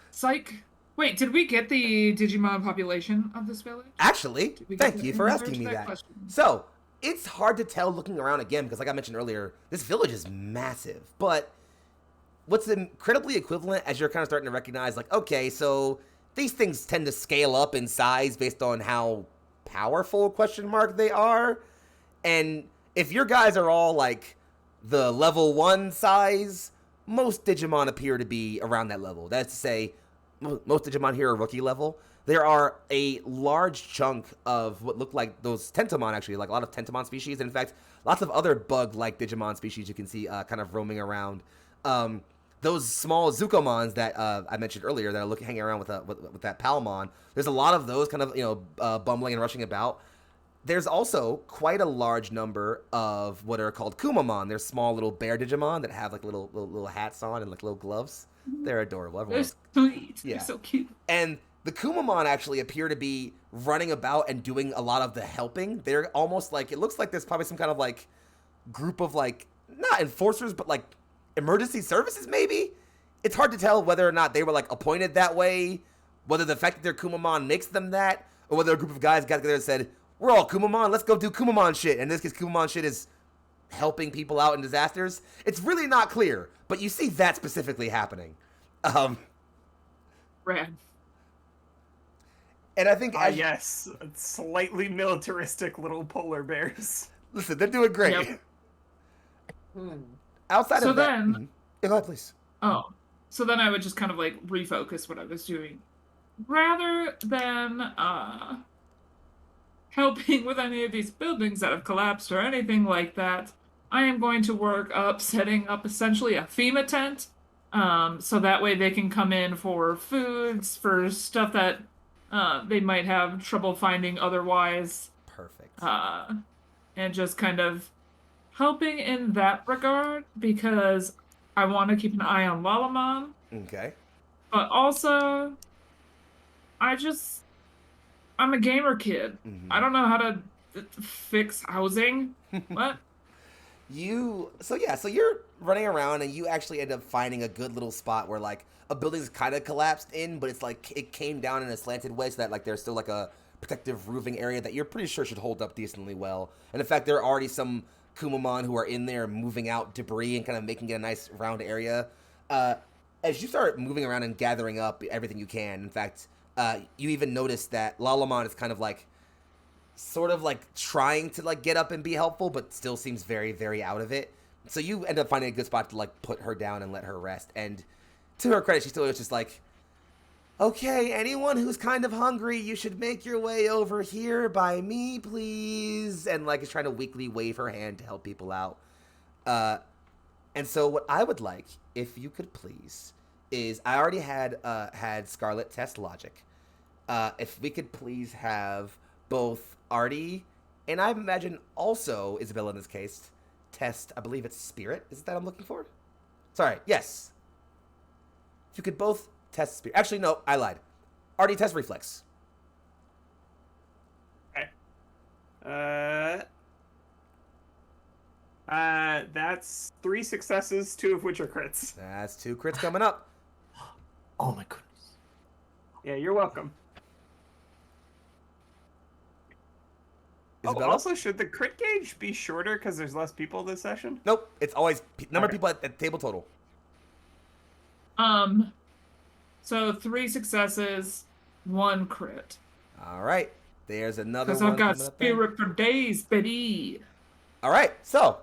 Psych. Wait, did we get the Digimon population of this village? Actually, thank you for answer asking to me that. question? So, it's hard to tell looking around again because, like I mentioned earlier, this village is massive. But what's incredibly equivalent as you're kind of starting to recognize, like, okay, so these things tend to scale up in size based on how powerful, they are. And if your guys are all, like, the level 1 size, most Digimon appear to be around that level. That's to say, most Digimon here are rookie level. There are a large chunk of what look like those Tentomon, actually, like a lot of Tentomon species. And in fact, lots of other bug-like Digimon species you can see kind of roaming around. Those small Zukomons that I mentioned earlier that are hanging around with that Palmon, there's a lot of those kind of, bumbling and rushing about. There's also quite a large number of what are called Kumamon. They're small little bear Digimon that have like little hats on and like little gloves. They're adorable. They're sweet. Yeah. They're so cute. And the Kumamon actually appear to be running about and doing a lot of the helping. They're almost like, it looks like there's probably some kind of like group of like, not enforcers, but like emergency services maybe? It's hard to tell whether or not they were like appointed that way, whether the fact that they're Kumamon makes them that, or whether a group of guys got together and said, we're all Kumamon, let's go do Kumamon shit. And in this case, Kumamon shit is helping people out in disasters. It's really not clear, but you see that specifically happening. Rad. And I think yes, slightly militaristic little polar bears. Listen, they're doing great. Yep. Outside so of that, then, go ahead, please. Oh, so then I would just kind of like refocus what I was doing, rather than helping with any of these buildings that have collapsed or anything like that. I am going to work up setting up essentially a FEMA tent, so that way they can come in for foods, for stuff that they might have trouble finding otherwise. Perfect. And just kind of helping in that regard, because I want to keep an eye on Lalamon. Okay. But also, I'm a gamer kid. I don't know how to fix housing. What? So you're running around and you actually end up finding a good little spot where like a building's kind of collapsed in, but it's like it came down in a slanted way so that like there's still like a protective roofing area that you're pretty sure should hold up decently well. And in fact, there are already some Kumamon who are in there moving out debris and kind of making it a nice round area. As you start moving around and gathering up everything you can, in fact, you even notice that Lalamon is kind of like sort of like trying to like get up and be helpful, but still seems very, very out of it. So you end up finding a good spot to like put her down and let her rest. And to her credit, she still is just like, okay, anyone who's kind of hungry, you should make your way over here by me, please. And like is trying to weakly wave her hand to help people out. And so what I would like, if you could please, is I already had Scarlet test logic. If we could please have both Artie and I imagine also Isabella in this case test, I believe it's spirit. Is it that I'm looking for? Sorry, yes. If you could both test spirit. Actually, no, I lied. Artie test reflex. Okay. That's 3 successes, 2 of which are crits. That's 2 crits coming up. Oh my goodness. Yeah, you're welcome. Isabella? Also, should the crit gauge be shorter because there's less people this session? Nope. It's always number of Okay. people at table total. So 3 successes, 1 crit. All right. There's another Because one I've got coming up there. spirit for days, baby. All right. So,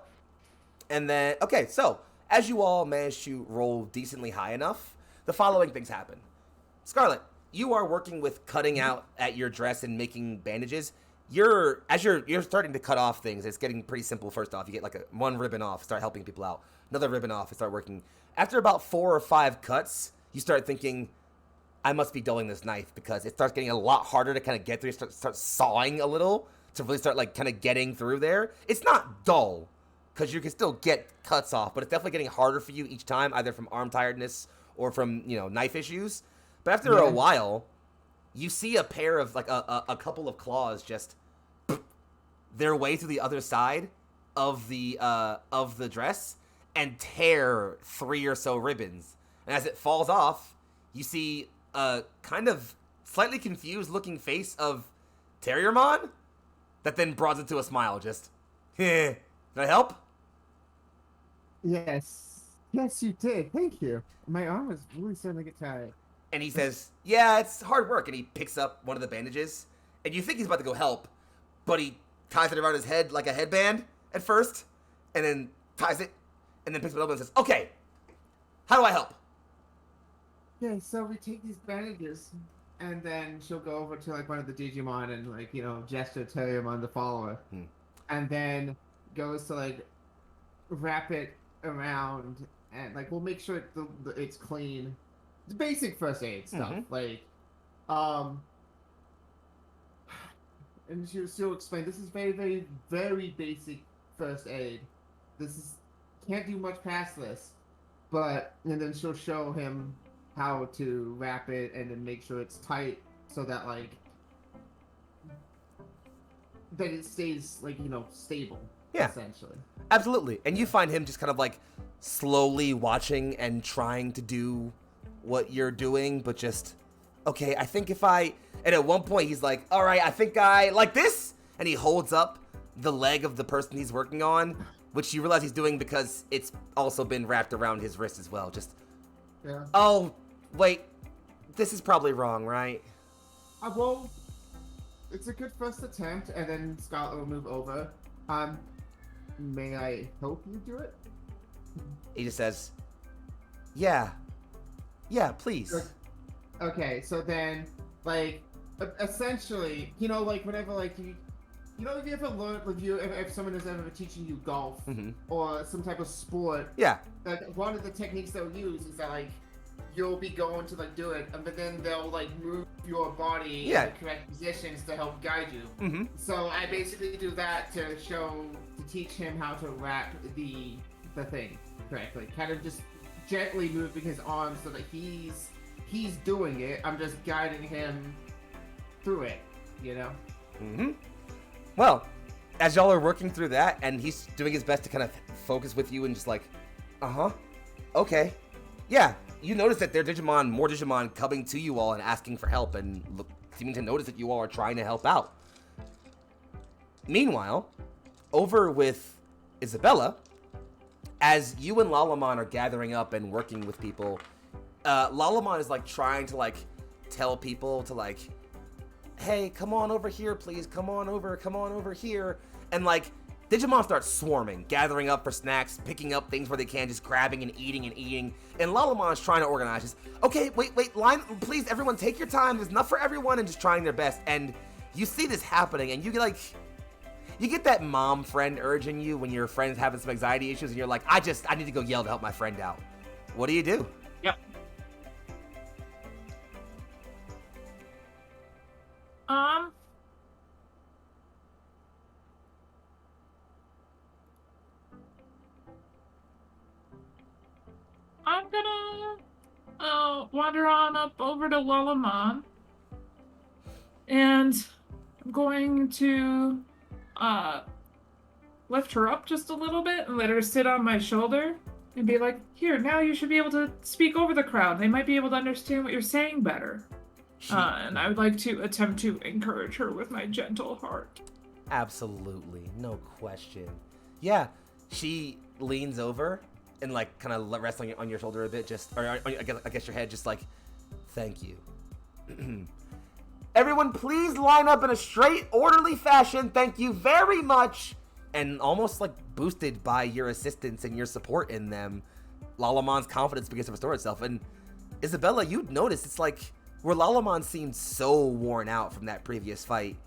and then, okay. So, as you all manage to roll decently high enough, the following things happen. Scarlet, you are working with cutting out at your dress and making bandages. You're starting to cut off things. It's getting pretty simple. First off, you get like one ribbon off, start helping people out. Another ribbon off, and start working. After about 4 or 5 cuts, you start thinking, I must be dulling this knife, because it starts getting a lot harder to kind of get through. You start sawing a little to really start like kind of getting through there. It's not dull, because you can still get cuts off, but it's definitely getting harder for you each time, either from arm tiredness or from, knife issues. But after a while, you see a pair of like a couple of claws just their way to the other side of the dress and tear 3 or so ribbons. And as it falls off, you see a kind of slightly confused looking face of Terriermon that then broadens into a smile. Just, did I help? Yes. Yes, you did. Thank you. My arm is really starting to get tired. And he says, yeah, it's hard work. And he picks up one of the bandages. And you think he's about to go help, but he ties it around his head like a headband at first, and then ties it, and then picks it up and says, okay, how do I help? Yeah, so we take these bandages, and then she'll go over to like one of the Digimon and like, gesture Terriermon to follow her. And then goes to like wrap it around, and like we'll make sure it's clean. The basic first aid stuff. Like, and she'll explain, this is very, very, very basic first aid. Can't do much past this. And then she'll show him how to wrap it and then make sure it's tight so that, like, that it stays, like, stable. Yeah. Essentially. Absolutely. And you find him just kind of like slowly watching and trying to do what you're doing, but just, okay, I think and at one point he's like, all right, I think I like this. And he holds up the leg of the person he's working on, which you realize he's doing because it's also been wrapped around his wrist as well. Just, Yeah. oh, wait, this is probably wrong, right? Well, it's a good first attempt, and then Scott will move over. May I help you do it? He just says, yeah, please. Okay, so then, like, essentially, like, whenever, like, if you ever learned, if someone is ever teaching you golf or some type of sport, Yeah. like, one of the techniques they'll use is that, like, you'll be going to, like, do it, but then they'll, like, move your body in the correct positions to help guide you. So I basically do that to teach him how to wrap the thing correctly. Kind of just gently moving his arms so that he's doing it. I'm just guiding him through it, Well, as y'all are working through that, and he's doing his best to kind of focus with you and just like, okay. Yeah, you notice that there are more Digimon coming to you all and asking for help and seeming to notice that you all are trying to help out. Meanwhile, over with Isabella, as you and Lalamon are gathering up and working with people, Lalamon is like trying to like tell people to like, hey, come on over here, please, come on over here. And like, Digimon start swarming, gathering up for snacks, picking up things where they can, just grabbing and eating. And Lalamon's trying to organize, just, okay, wait, line, please, everyone, take your time. There's enough for everyone, and just trying their best. And you see this happening, and you get that mom friend urging you when your friend's having some anxiety issues, and you're like, I need to go yell to help my friend out. What do you do? Yep. I'm gonna wander on up over to Lalamon, and I'm going to lift her up just a little bit and let her sit on my shoulder and be like, here, now you should be able to speak over the crowd. They might be able to understand what you're saying better. And I would like to attempt to encourage her with my gentle heart. Absolutely, no question. Yeah, she leans over and like kind of rests on your shoulder a bit, I guess your head, just like, thank you. Everyone, please line up in a straight, orderly fashion. Thank you very much. And almost like boosted by your assistance and your support in them, Lalamon's confidence begins to restore itself. And Isabella, you notice it's like where Lalamon seemed so worn out from that previous fight,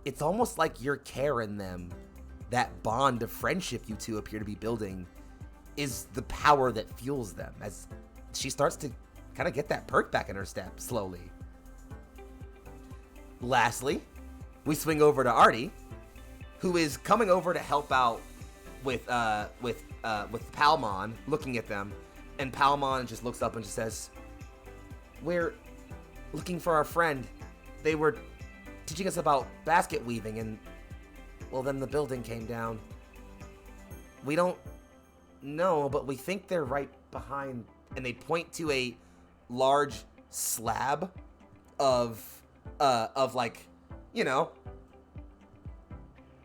it's almost like you're carrying them. That bond of friendship you two appear to be building is the power that fuels them as she starts to kind of get that perk back in her step slowly. Lastly, we swing over to Artie, who is coming over to help out with Palmon, looking at them, and Palmon just looks up and just says, "We're looking for our friend. They were teaching us about basket weaving, and well, then the building came down. We don't know, but we think they're right behind." And they point to a large slab of like, you know,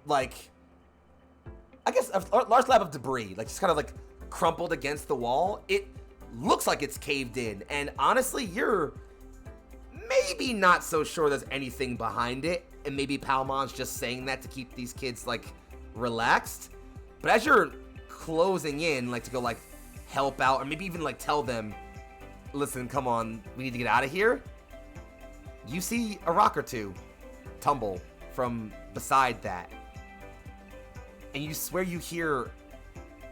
like, I guess a large slab of debris, like just kind of like crumpled against the wall. It looks like it's caved in, and honestly, you're maybe not so sure there's anything behind it, and maybe Palmon's just saying that to keep these kids like relaxed. But as you're closing in, like to go like help out, or maybe even like tell them, listen, come on, we need to get out of here, you see a rock or two tumble from beside that, and you swear you hear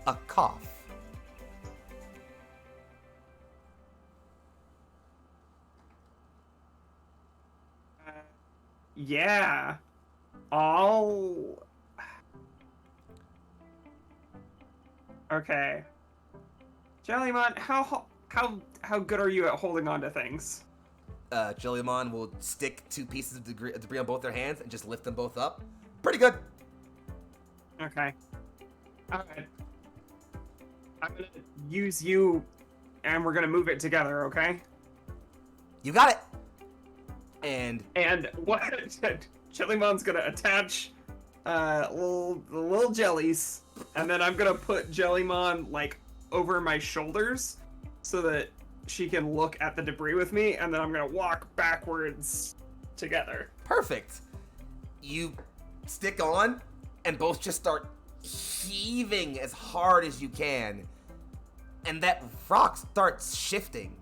a cough. Yeah. I'll... Okay. Jellymon, how good are you at holding on to things? Jellymon will stick two pieces of debris on both their hands and just lift them both up. Pretty good. Okay. Alright. I'm gonna use you, and we're gonna move it together, okay? You got it. And what? Jellymon's gonna attach the little jellies, and then I'm gonna put Jellymon like over my shoulders so that she can look at the debris with me, and then I'm gonna walk backwards together. Perfect. You stick on and both just start heaving as hard as you can, and that rock starts shifting.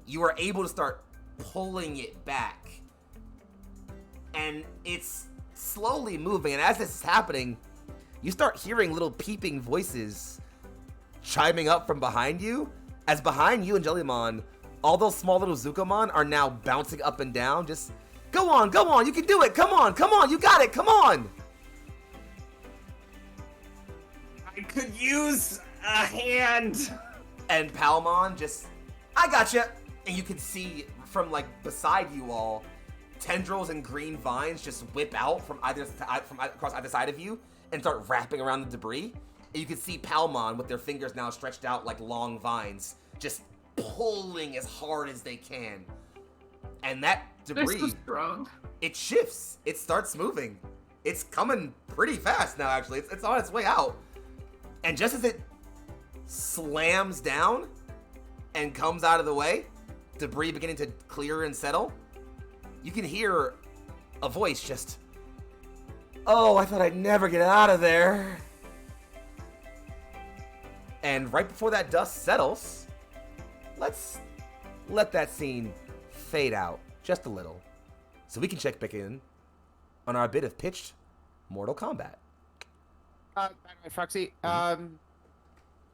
You are able to start pulling it back, and it's slowly moving, and as this is happening, you start hearing little peeping voices chiming up from behind you, as behind you and Jellymon, all those small little Zukomon are now bouncing up and down, just, go on, you can do it, come on, you got it, come on! I could use a hand! And Palmon just, I gotcha! And you can see from like beside you all, tendrils and green vines just whip out from across either side of you and start wrapping around the debris. And you can see Palmon with their fingers now stretched out like long vines, just pulling as hard as they can. And that debris, so strong. It shifts. It starts moving. It's coming pretty fast now, actually. It's on its way out. And just as it slams down and comes out of the way, debris beginning to clear and settle, you can hear a voice just, "Oh, I thought I'd never get out of there." And right before that dust settles, let's let that scene fade out just a little so we can check back in on our bit of pitched Mortal Kombat. By the way, Foxy,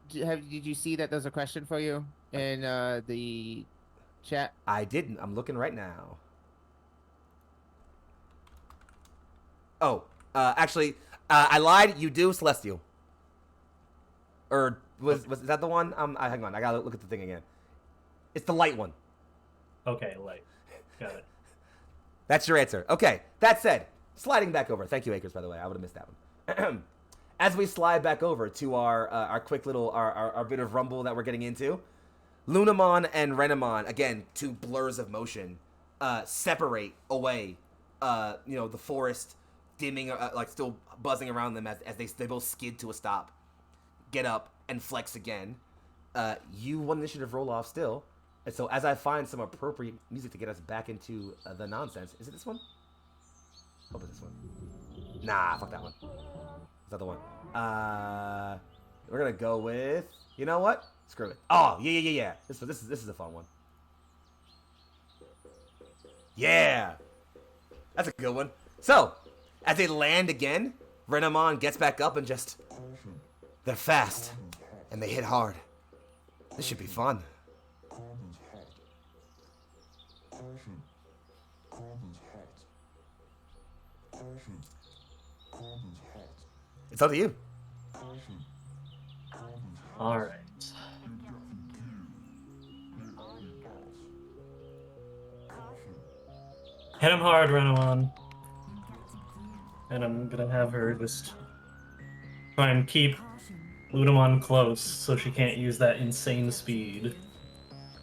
did you see that there's a question for you in the chat? I didn't. I'm looking right now. Oh, actually, I lied. You do, Celestial. Or was that the one? Hang on. I gotta look at the thing again. It's the light one. Okay, light. Got it. That's your answer. Okay. That said, sliding back over. Thank you, Akers, by the way. I would have missed that one. as we slide back over to our quick little our bit of rumble that we're getting into, Lunamon and Renamon, again, two blurs of motion, separate away. The forest dimming, like still buzzing around them as they both skid to a stop, get up and flex again. You one initiative roll off still, and so as I find some appropriate music to get us back into the nonsense, is it this one? Hope it's this one. Nah, fuck that one. Is that the one? We're gonna go with, you know what? Screw it. Oh yeah. This is a fun one. Yeah. That's a good one. So, as they land again, Renamon gets back up and just... They're fast, and they hit hard. This should be fun. It's up to you. All right. Hit him hard, Renamon. And I'm gonna have her just try and keep Lunamon close so she can't use that insane speed.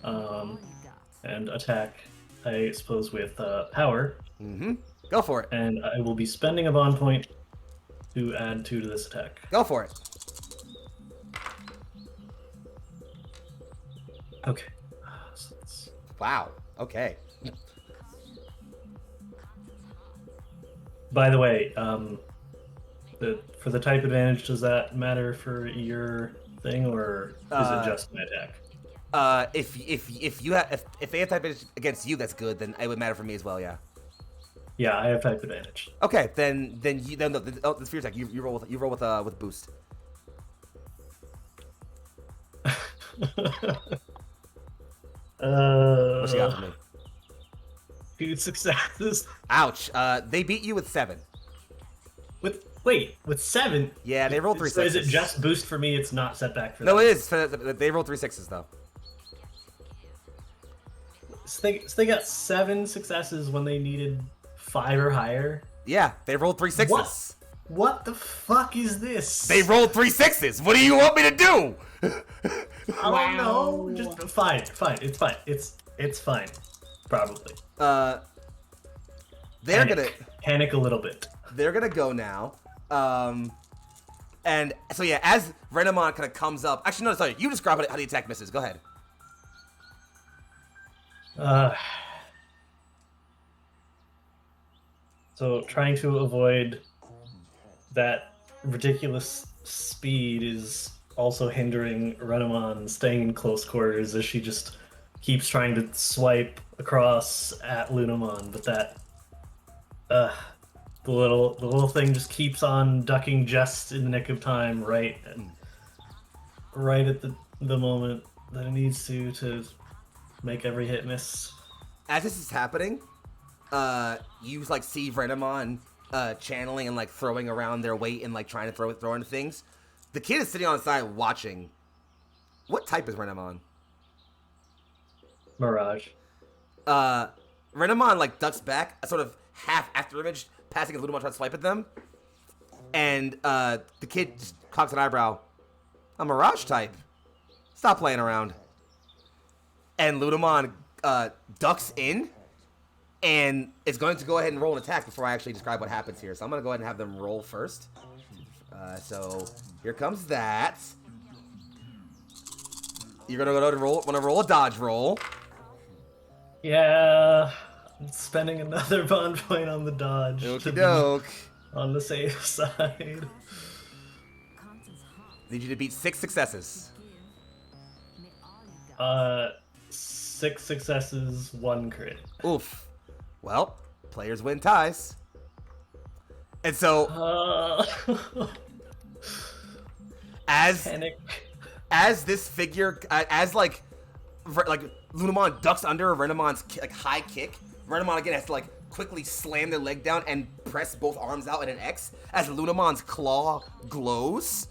And attack, I suppose, with power. Mm-hmm. Go for it. And I will be spending a bond point to add 2 to this attack. Go for it. Okay. Wow. Okay. By the way, for the type advantage, does that matter for your thing, or is it just my attack? If they have type advantage against you, that's good. Then it would matter for me as well. Yeah. Yeah, I have type advantage. Okay, then the fear attack. You roll with boost. What you got for me? 2 successes. Ouch. They beat you with 7. With 7? Yeah, they rolled 3 So sixes. is it just boost for me? It's not setback for them? No, it is. They rolled 3 6s though. So they got 7 successes when they needed 5 or higher? Yeah, they rolled 3 6s. What the fuck is this? They rolled 3 6s. What do you want me to do? I don't know. Just fine. It's fine. It's fine. Probably. They're gonna panic a little bit. They're gonna go now. And so yeah, as Renamon kind of comes up. Actually, no, sorry. You describe how the attack misses. Go ahead. So trying to avoid that ridiculous speed is also hindering Renamon staying in close quarters as she just keeps trying to swipe across at Lunamon, but that the little thing just keeps on ducking just in the nick of time, right at the moment that it needs to make every hit miss. As this is happening, you like see Renamon channeling and like throwing around their weight and like trying to throw into things. The kid is sitting on the side watching. What type is Renamon? Mirage. Renamon like ducks back, a sort of half after image, passing as Lunamon tries to swipe at them. And the kid just cocks an eyebrow. A Mirage type. Stop playing around. And Lunamon ducks in and is going to go ahead and roll an attack before I actually describe what happens here. So I'm going to go ahead and have them roll first. So here comes that. You're going to want to roll a dodge roll. Yeah, I'm spending another bond point on the dodge. Okie doke. On the safe side. Need you to beat 6 successes. 6 successes, 1 crit. Oof. Well, players win ties. And so, as this figure, as like Lunamon ducks under Renamon's high kick, Renamon again has to like quickly slam their leg down and press both arms out in an X as Lunamon's claw glows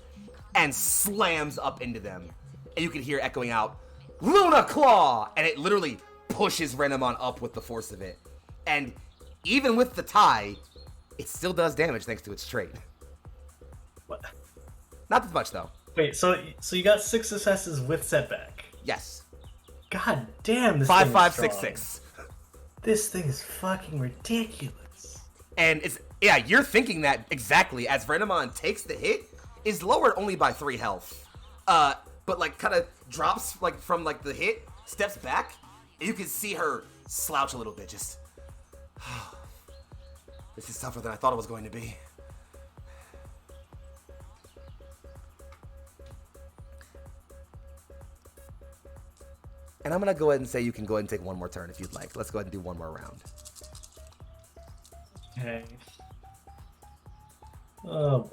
and slams up into them. And you can hear echoing out, Luna Claw! And it literally pushes Renamon up with the force of it. And even with the tie, it still does damage thanks to its trait. What? Not as much though. Wait, so you got 6 successes with setback. Yes. God damn, this 5, thing 5, is 6, strong. 6. This thing is fucking ridiculous. And you're thinking that exactly as Renamon takes the hit, is lowered only by 3 health. But like kind of drops like from like the hit, steps back, and you can see her slouch a little bit. Just, this is tougher than I thought it was going to be. And I'm gonna go ahead and say you can go ahead and take one more turn if you'd like. Let's go ahead and do one more round. Okay. Oh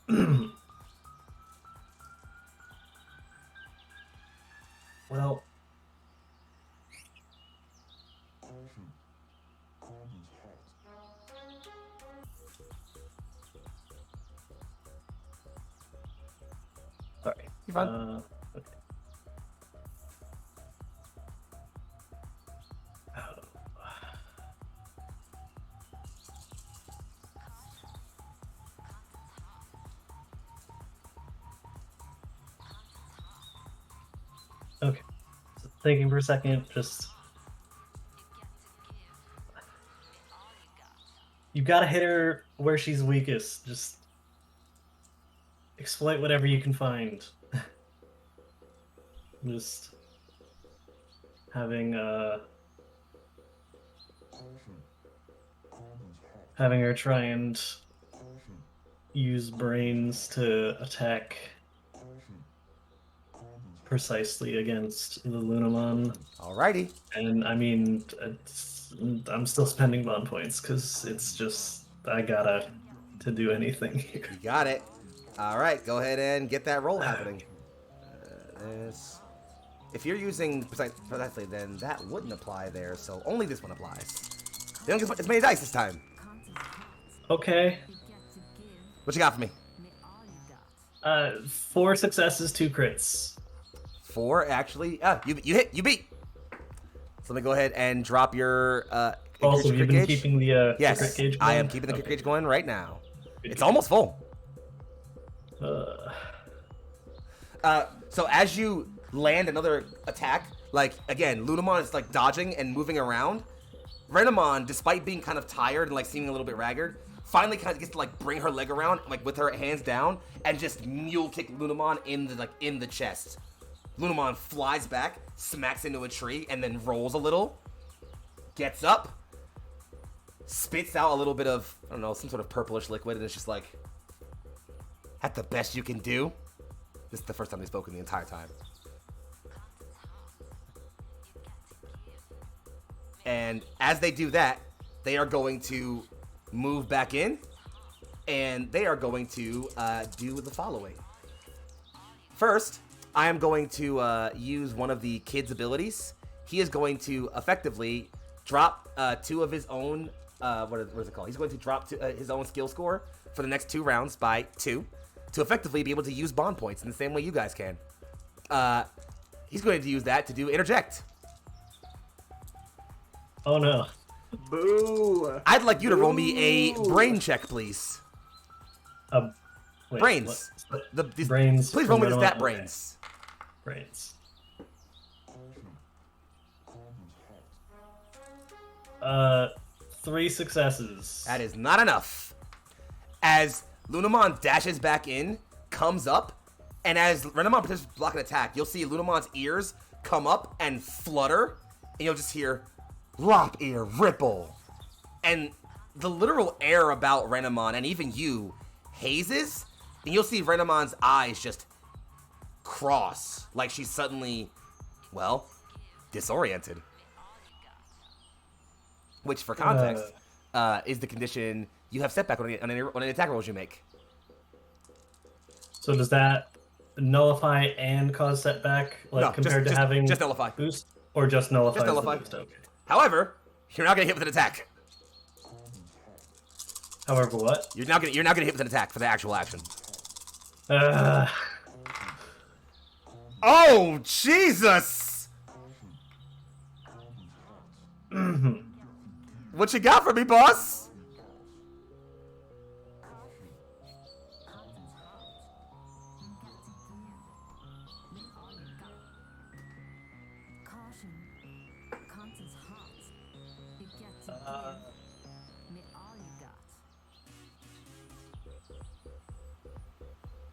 boy. Well. Sorry. You're fine. Okay. Okay. So thinking for a second, just you've got to hit her where she's weakest. Just exploit whatever you can find. Just having her try and use brains to attack precisely against the Lunamon. Alrighty. And I mean, I'm still spending bond points because it's just I gotta to do anything here. You got it. Alright, go ahead and get that roll happening. If you're using precisely, then that wouldn't apply there, so only this one applies. They don't get as many dice this time. Okay. What you got for me? 4 successes, 2 crits. 4, actually. You beat. So let me go ahead and drop your Also, you've been gauge. keeping the Yes, crit gauge I going? am keeping the crit Okay. gauge going right now. Good It's deal. almost full. Uh, So as you land another attack, like again, Lunamon is like dodging and moving around. Renamon, despite being kind of tired and like seeming a little bit ragged, finally kind of gets to like bring her leg around, like with her hands down, and just mule kick Lunamon in the chest. Lunamon flies back, smacks into a tree, and then rolls a little. Gets up, spits out a little bit of, I don't know, some sort of purplish liquid, and it's just like, that's the best you can do. This is the first time they've spoken the entire time. And as they do that, they are going to move back in, and they are going to do the following. First, I am going to use one of the kid's abilities. He is going to effectively drop 2 of his own, what is it called? He's going to drop his own skill score for the next 2 rounds by 2 to effectively be able to use bond points in the same way you guys can. He's going to use that to do interject. oh no. Boo! I'd like you to roll me a brain check, please. Wait, Brains. what? These Brains. Please roll me the from stat Renamon? brains. Brains. 3 successes. That is not enough. As Lunamon dashes back in, comes up, and as Renamon pretends to block an attack, you'll see Lunamon's ears come up and flutter, and you'll just hear Lop Ear Ripple. And the literal air about Renamon, and even you, hazes, and you'll see Renamon's eyes just cross, like she's suddenly, well, disoriented. Which, for context, is the condition you have setback on any attack rolls you make. So does that nullify and cause setback, like No, compared to having just nullify. boost, or just nullify? Just nullify. Boost? Okay. However, you're not gonna hit with an attack. However, what? You're not gonna hit with an attack for the actual action. Oh Jesus! What you got for me, boss?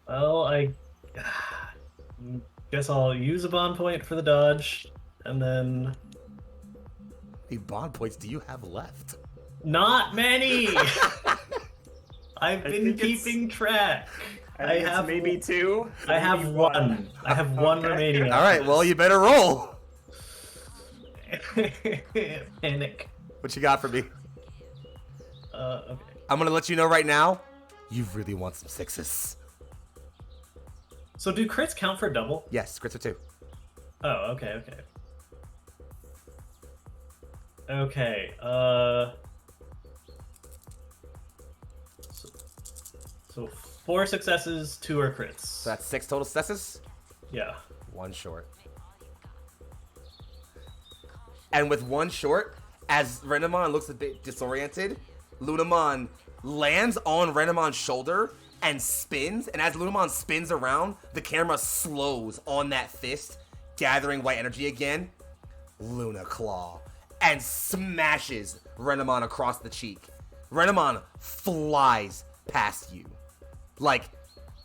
Well, I guess I'll use a bond point for the dodge, and then... How many bond points do you have left? Not many! I've been keeping track. I have maybe 2. I have one. I have one remaining. All right, well, you better roll. Panic. What you got for me? Okay. I'm gonna let you know right now. You really want some 6s. So do crits count for double? Yes, crits are 2. Oh, okay. Okay, so 4 successes, 2 are crits. So that's 6 total successes? Yeah. 1 short. And with 1 short, as Renamon looks a bit disoriented, Lunamon lands on Renamon's shoulder and spins, and as Lunamon spins around, the camera slows on that fist, gathering white energy again. Luna Claw, and smashes Renamon across the cheek. Renamon flies past you, like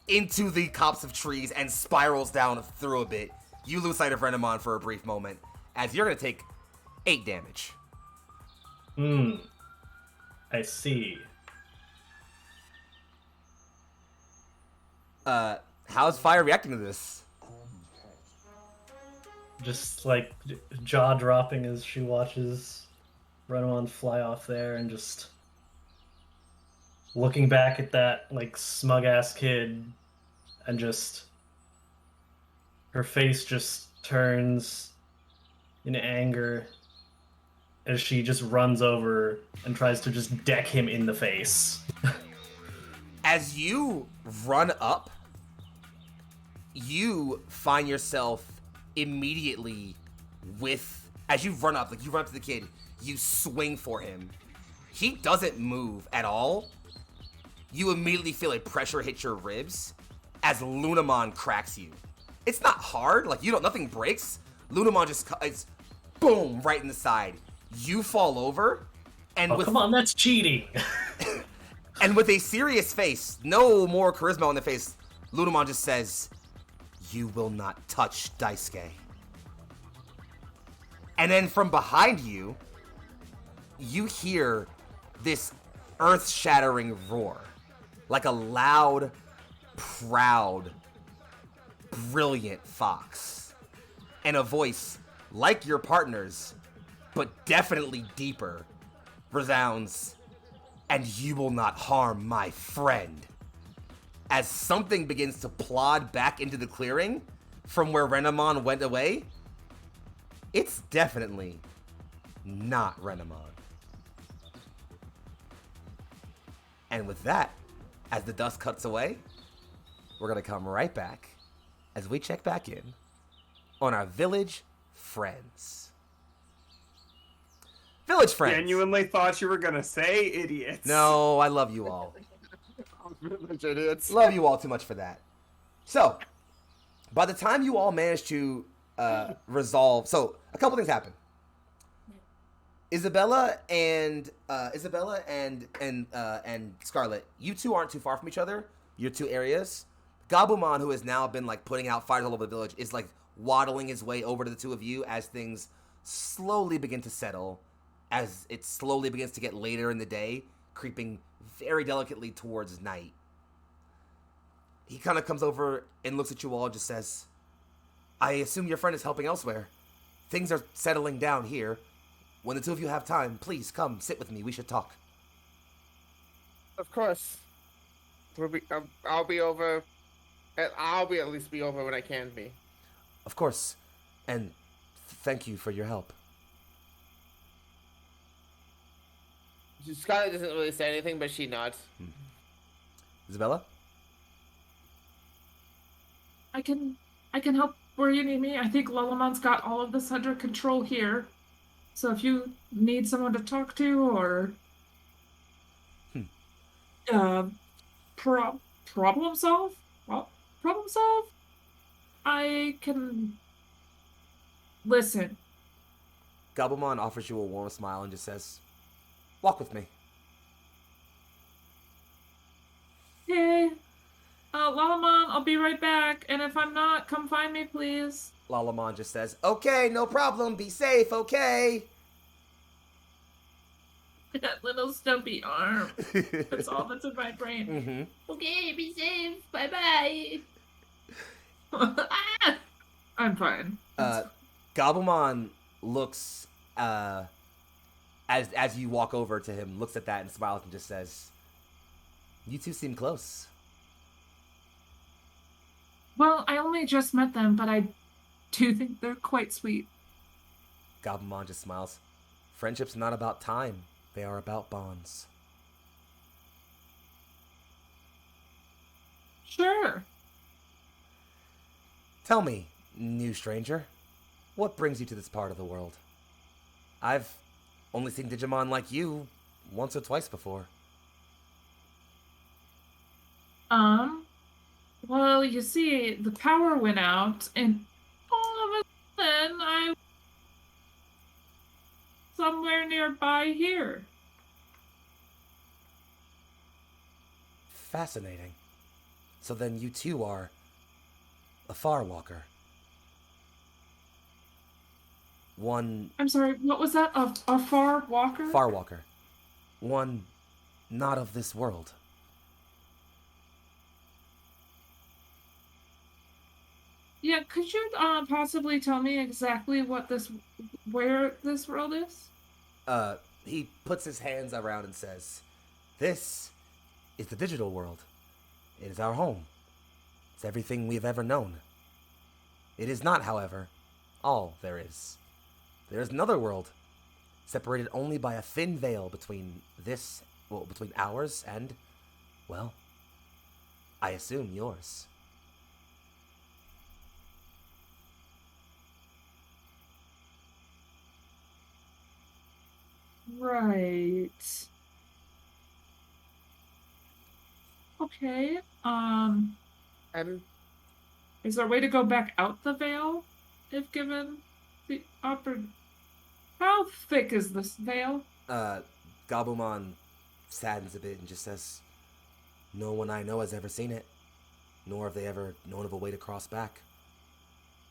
into the copse of trees, and spirals down through a bit. You lose sight of Renamon for a brief moment, as you're gonna take 8 damage. I see. How's Fire reacting to this? Just like jaw dropping as she watches Renamon fly off there, and just looking back at that like smug ass kid, and just her face just turns in anger as she just runs over and tries to just deck him in the face. As you run up, you find yourself immediately as you run up, like you run up to the kid, you swing for him. He doesn't move at all. You immediately feel a pressure hit your ribs as Lunamon cracks you. It's not hard, like nothing breaks. Lunamon just, it's boom, right in the side. You fall over, and come on, that's cheating. And with a serious face, no more charisma on the face, Lunamon just says, "You will not touch Daisuke." And then from behind you, you hear this earth-shattering roar, like a loud, proud, brilliant fox, and a voice like your partner's, but definitely deeper, resounds, "And you will not harm my friend." As something begins to plod back into the clearing from where Renamon went away, it's definitely not Renamon. And with that, as the dust cuts away, we're gonna come right back as we check back in on our village friends. Village friends. Genuinely thought you were gonna say idiots. No, I love you all. Idiots. Love you all too much for that. So, by the time you all manage to resolve, so a couple things happen. Isabella and Scarlet, you two aren't too far from each other. Your 2 areas. Gabumon, who has now been like putting out fires all over the village, is like waddling his way over to the 2 of you as things slowly begin to settle, as it slowly begins to get later in the day, creeping very delicately towards night. He kind of comes over and looks at you all and just says, "I assume your friend is helping elsewhere. Things are settling down here. When the 2 of you have time, please come sit with me. We should talk." Of course. I'll be over. I'll at least be over when I can be. Of course. And thank you for your help. Scarlet doesn't really say anything, but she nods. Isabella? I can help where you need me. I think Lulamon's got all of this under control here. So if you need someone to talk to or problem solve, I can listen. Gobblemon offers you a warm smile and just says, "Walk with me." Okay. Lalamon, I'll be right back. And if I'm not, come find me, please. Lalamon just says, "Okay, no problem. Be safe, okay?" That little stumpy arm. That's all that's in my brain. Mm-hmm. Okay, be safe. Bye-bye. I'm fine. Gobblemon looks, as you walk over to him, looks at that and smiles and just says, "You two seem close." Well, I only just met them, but I do think they're quite sweet. Gobblemon just smiles. "Friendship's not about time. They are about bonds." Sure. "Tell me, new stranger, what brings you to this part of the world? I've only seen Digimon like you once or twice before." Well, you see, the power went out, and all of a sudden, I was somewhere nearby here. Fascinating. So then you too are a far walker. One I'm sorry, what was that? A far walker? far walker. One not of this world. Yeah, could you possibly tell me exactly where this world is? He puts his hands around and says, "This is the digital world. It is our home. It's everything we have ever known. It is not, however, all there is. There is another world, separated only by a thin veil between between ours and, well, I assume yours." Right. Okay. Is there a way to go back out the veil if given the How thick is this veil? Gabumon saddens a bit and just says, "No one I know has ever seen it, nor have they ever known of a way to cross back.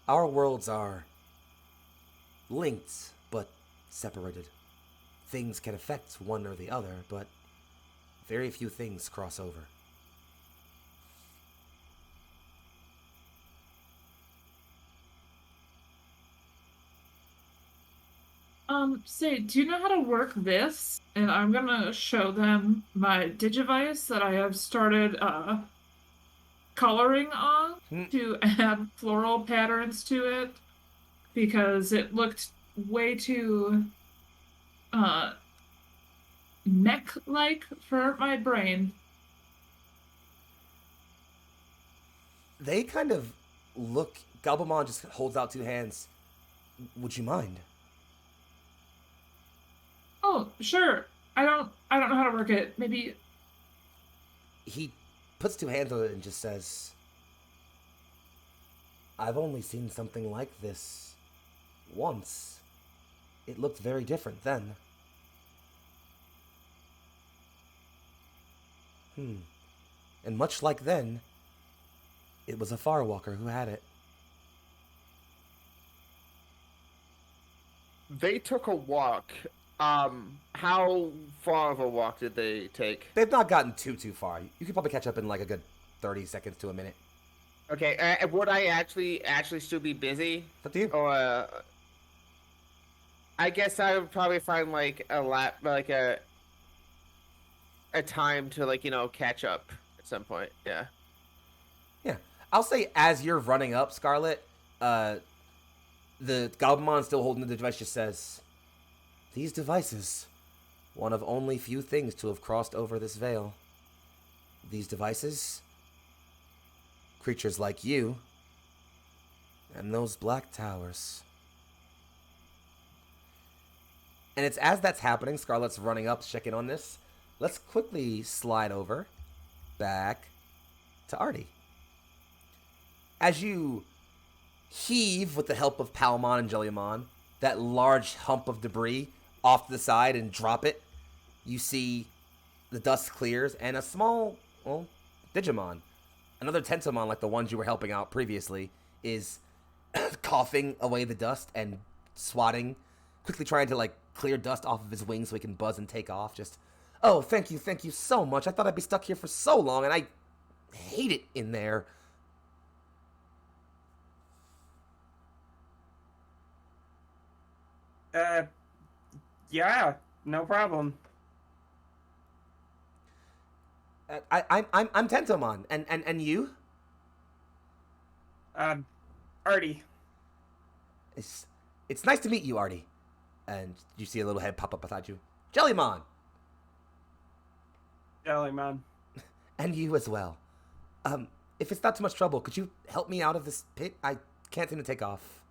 Our worlds are linked, but separated. Things can affect one or the other, but very few things cross over." Say, do you know how to work this? And I'm gonna show them my Digivice that I have started, coloring on to add floral patterns to it because it looked way too, mech-like for my brain. They kind of look. Gabumon just holds out two hands. "Would you mind?" Oh, sure. I don't know how to work it. Maybe. He puts two hands on it and just says, "I've only seen something like this once. It looked very different then." And much like then, it was a far walker who had it. They took a walk. How far of a walk did they take? They've not gotten too far. You could probably catch up in like a good 30 seconds to a minute. Okay, would I actually still be busy? It's up to you. Or I guess I would probably find like a time to catch up at some point. Yeah. Yeah. I'll say as you're running up, Scarlet, the Gabumon still holding the device just says, "These devices, one of only few things to have crossed over this veil. These devices, creatures like you, and those black towers." And it's as that's happening, Scarlet's running up, checking on this. Let's quickly slide over back to Artie. As you heave with the help of Palmon and Jellymon, that large hump of debris off to the side and drop it, you see the dust clears and a small, well, Digimon, another Tentomon like the ones you were helping out previously, is coughing away the dust and swatting, quickly trying to like clear dust off of his wings so he can buzz and take off. Just, oh, thank you so much. I thought I'd be stuck here for so long, and I hate it in there. Yeah, no problem. I'm Tentomon, and you? Artie. It's nice to meet you, Artie. And you see a little head pop up beside you. Jellymon! Jellymon. And you as well. If it's not too much trouble, could you help me out of this pit? I can't seem to take off.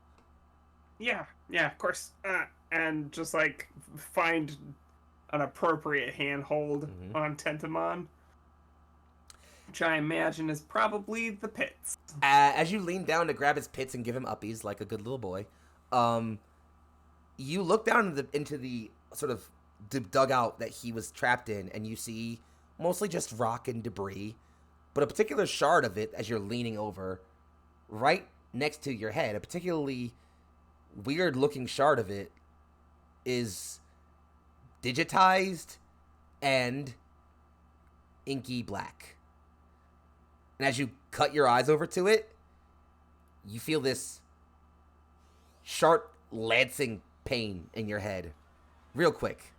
Yeah, of course. And just like find an appropriate handhold on Tentomon, which I imagine is probably the pits. As you lean down to grab his pits and give him uppies like a good little boy, you look down into the sort of dugout that he was trapped in, and you see mostly just rock and debris, but a particular shard of it, as you're leaning over, right next to your head, a particularly weird-looking shard of it, is digitized and inky black. And as you cut your eyes over to it, you feel this sharp, lancing pain in your head. Real quick.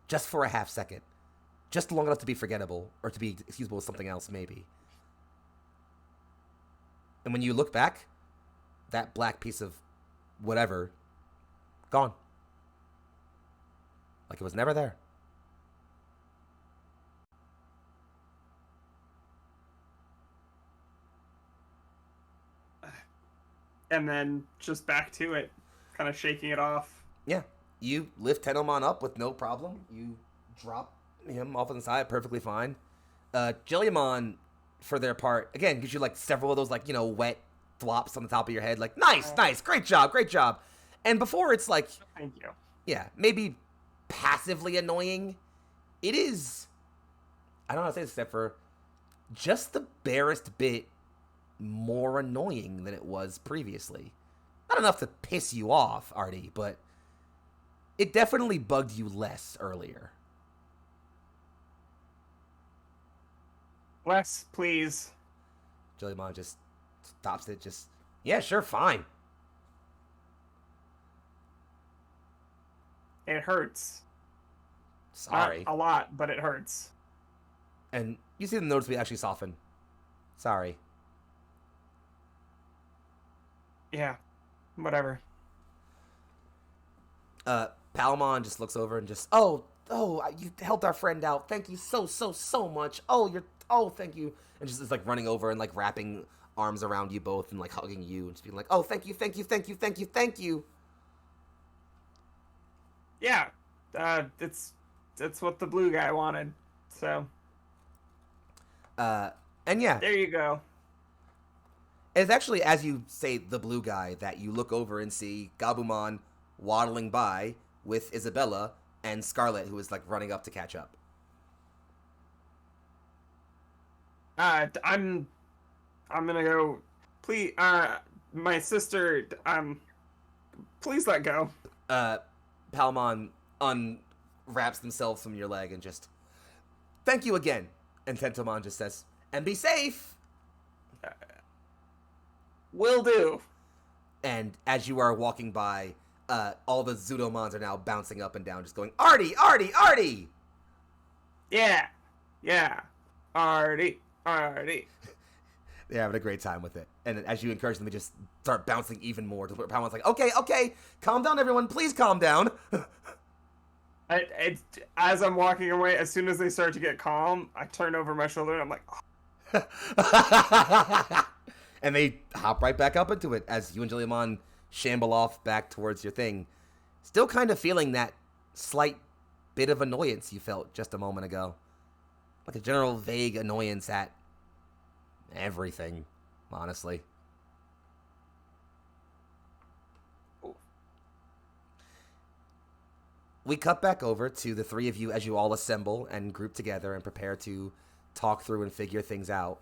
Just for a half second. Just long enough to be forgettable, or to be excusable with something else, maybe. And when you look back, that black piece of whatever, gone. Like it was never there. And then just back to it, kind of shaking it off. Yeah. You lift Tentomon up with no problem. You drop him off on the side perfectly fine. Jellymon, for their part, again, gives you like several of those like, wet flops on the top of your head. Like, nice, great job. And before it's like, thank you. Yeah, maybe passively annoying. It is, I don't know how to say this except for just the barest bit more annoying than it was previously. Not enough to piss you off, Artie, but it definitely bugged you less earlier. Less, please. Jellymon just stops it, yeah, sure, fine. It hurts. Sorry. Not a lot, but it hurts. And you see the noticeably actually soften. Sorry. Yeah, whatever. Palmon just looks over and just, oh, you helped our friend out. Thank you so much. Thank you. And just is like running over and like wrapping arms around you both and like hugging you and just being like, oh, thank you. Yeah, it's what the blue guy wanted. So. And yeah. There you go. It's actually, as you say the blue guy, that you look over and see Gabumon waddling by with Isabella and Scarlet, who is like running up to catch up. I'm gonna go. Please, my sister. Please let go. Palmon unwraps themselves from your leg and just, thank you again. And Tentomon just says, and be safe. Will do. And as you are walking by, all the Zudomons are now bouncing up and down, just going, Artie! Yeah. Artie. They're having a great time with it. And as you encourage them to just start bouncing even more, Palmon's like, okay, calm down, everyone, please calm down. As I'm walking away, as soon as they start to get calm, I turn over my shoulder and I'm like, oh. And they hop right back up into it as you and Jellymon shamble off back towards your thing. Still kind of feeling that slight bit of annoyance you felt just a moment ago. Like a general vague annoyance at everything, honestly. we cut back over to the three of you as you all assemble and group together and prepare to talk through and figure things out.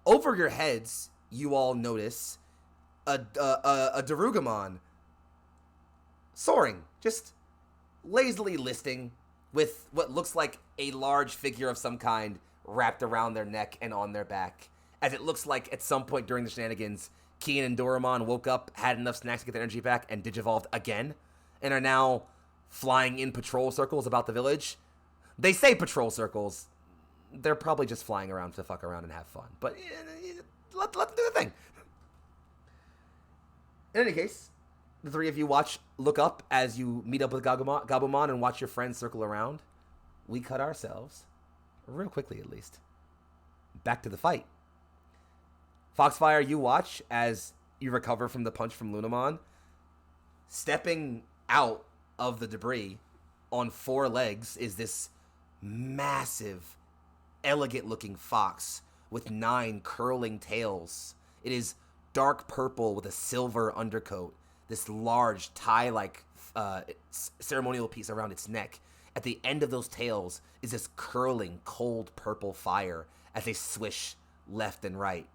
Over your heads, you all notice a Darugamon soaring, just lazily listing with what looks like a large figure of some kind wrapped around their neck and on their back. As it looks like at some point during the shenanigans, Kian and Doramon woke up, had enough snacks to get their energy back, and digivolved again, and are now flying in patrol circles about the village. They say patrol circles. They're probably just flying around to fuck around and have fun. But let them do the thing. In any case, the three of you look up as you meet up with Gabumon and watch your friends circle around. We cut ourselves, real quickly at least, back to the fight. Foxfire, you watch as you recover from the punch from Lunamon. Stepping out of the debris on 4 legs is this massive, elegant-looking fox with 9 curling tails. It is dark purple with a silver undercoat. This large tie-like ceremonial piece around its neck. At the end of those tails is this curling, cold purple fire as they swish left and right.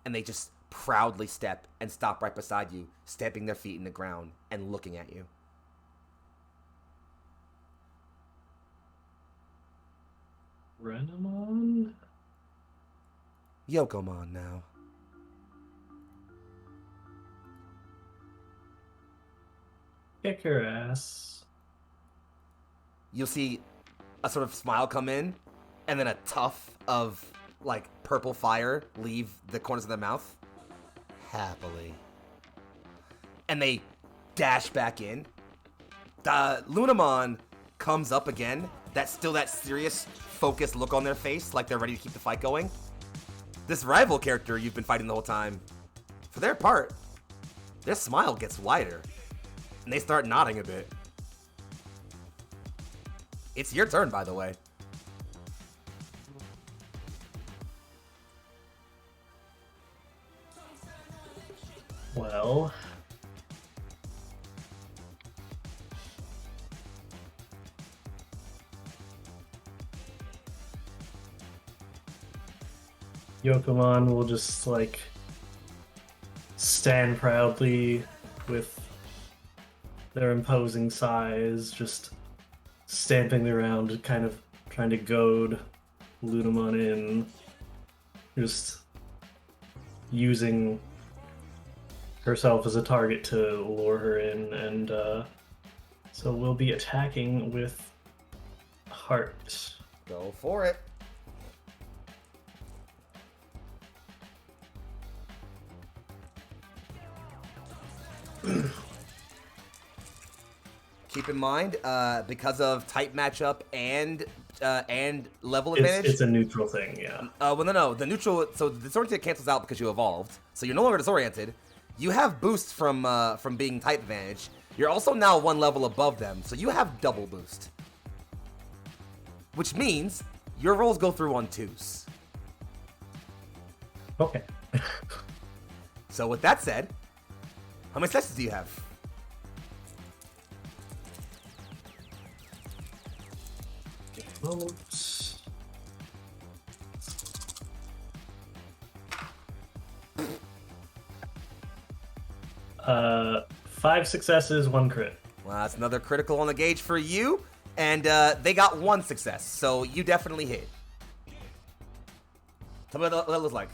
And they just proudly step and stop right beside you, stamping their feet in the ground and looking at you. Renamon? Yokomon now. Kick her ass. You'll see a sort of smile come in, and then a tuft of, like, purple fire leave the corners of their mouth. Happily. And they dash back in. Lunamon comes up again. That's still that serious, focused look on their face, like they're ready to keep the fight going. This rival character you've been fighting the whole time, for their part, their smile gets wider. And they start nodding a bit. It's your turn, by the way. Well, Yokomon will just, like, stand proudly with their imposing size, just stamping around, kind of trying to goad Lunamon in, just using herself as a target to lure her in, and so we'll be attacking with Heart. Go for it. Keep in mind, because of type matchup and level advantage. It's a neutral thing, yeah. Well, no. The neutral, so the disoriented cancels out because you evolved, so you're no longer disoriented. You have boost from being type advantage. You're also now 1 level above them, so you have double boost. Which means your rolls go through on 2s. Okay. So with that said, how many successes do you have? Moment. 5 successes, 1 crit. Well, that's another critical on the gauge for you, and they got 1 success, so you definitely hit. Tell me what that looks like.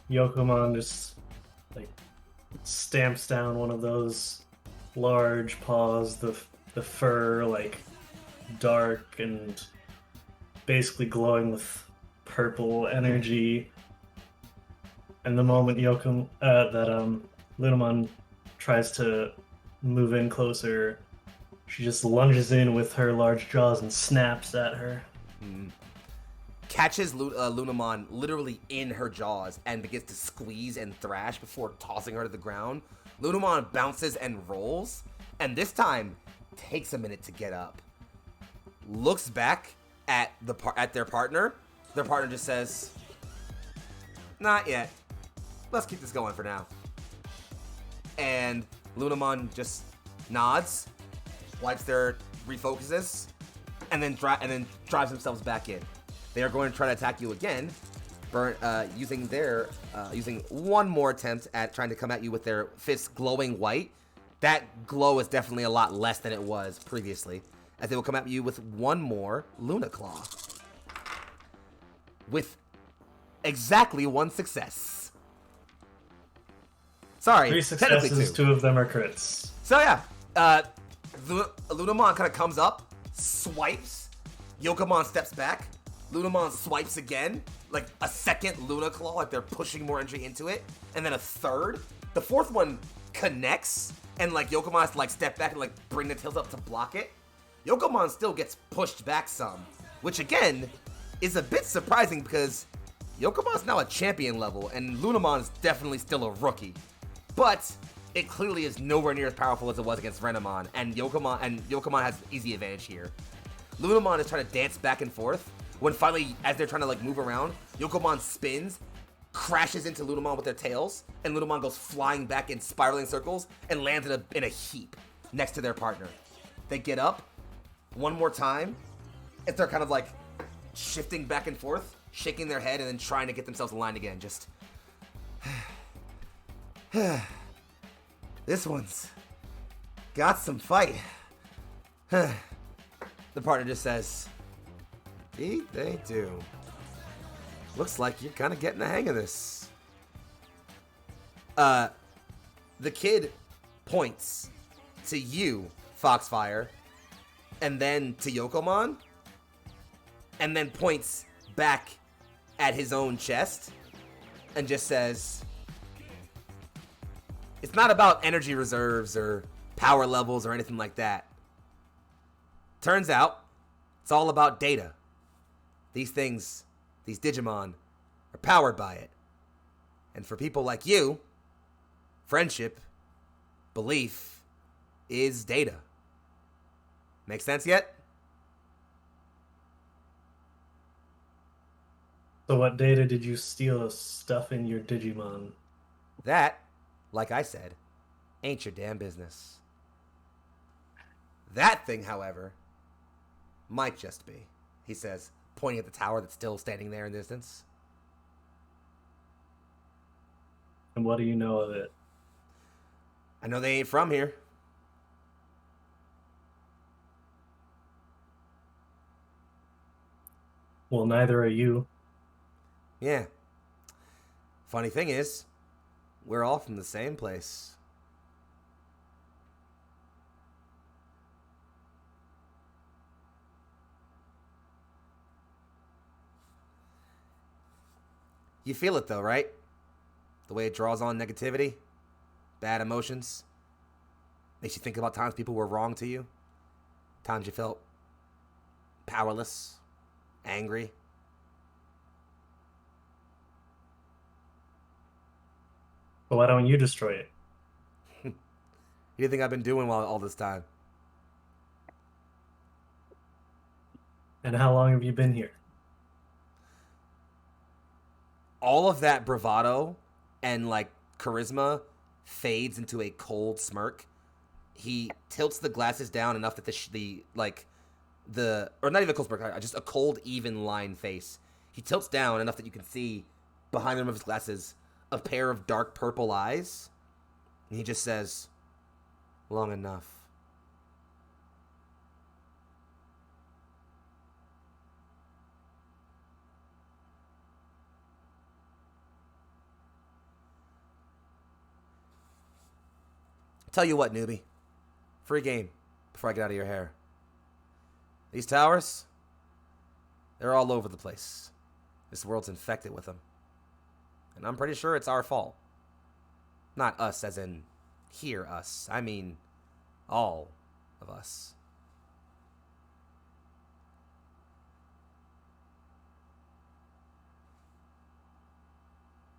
Yokomon just, like, stamps down one of those large paws, the fur, like, dark and basically glowing with purple energy. And the moment Lunamon tries to move in closer, she just lunges in with her large jaws and snaps at her. Catches Lunamon literally in her jaws and begins to squeeze and thrash before tossing her to the ground. Lunamon bounces and rolls, and this time takes a minute to get up. Looks back at their partner. Their partner just says, "Not yet. Let's keep this going for now." And Lunamon just nods, wipes their refocuses, and then drives themselves back in. They are going to try to attack you again, using one more attempt at trying to come at you with their fists glowing white. That glow is definitely a lot less than it was previously, as they will come at you with one more Luna Claw. With exactly one success. Sorry, 3 successes, 2 of them are crits. So yeah, Lunamon kind of comes up, swipes, Yokomon steps back, Lunamon swipes again, like a second Luna Claw, like they're pushing more energy into it, and then a third. The fourth one connects, and like Yokomon has to like step back and like bring the tails up to block it. Yokomon still gets pushed back some, which again is a bit surprising because Yokomon's now a champion level, and Lunamon is definitely still a rookie. But it clearly is nowhere near as powerful as it was against Renamon, and Yokomon has easy advantage here. Lunamon is trying to dance back and forth, when finally, as they're trying to like move around, Yokomon spins, crashes into Lunamon with their tails, and Lunamon goes flying back in spiraling circles and lands in a heap next to their partner. They get up one more time, and they're kind of like shifting back and forth, shaking their head, and then trying to get themselves aligned again. Just this one's got some fight. The partner just says, they do. Looks like you're kind of getting the hang of this. The kid points to you, Foxfire, and then to Yokomon, and then points back at his own chest, and just says, it's not about energy reserves or power levels or anything like that. Turns out, it's all about data. These things, these Digimon, are powered by it. And for people like you, friendship, belief, is data. Make sense yet? So what data did you steal of stuff in your Digimon? That, like I said, ain't your damn business. That thing, however, might just be, he says, pointing at the tower that's still standing there in the distance. And what do you know of it? I know they ain't from here. Well, neither are you. Yeah. Funny thing is, we're all from the same place. You feel it though, right? The way it draws on negativity, bad emotions. Makes you think about times people were wrong to you. Times you felt powerless, angry. But why don't you destroy it? What do you think I've been doing all this time? And how long have you been here? All of that bravado and like charisma fades into a cold smirk. He tilts the glasses down enough that or not even a cold smirk, just a cold, even line face. He tilts down enough that you can see behind the rim of his glasses a pair of dark purple eyes. And he just says, long enough. Tell you what, newbie. Free game before I get out of your hair. These towers, they're all over the place. This world's infected with them. And I'm pretty sure it's our fault. Not us as in here us. I mean all of us.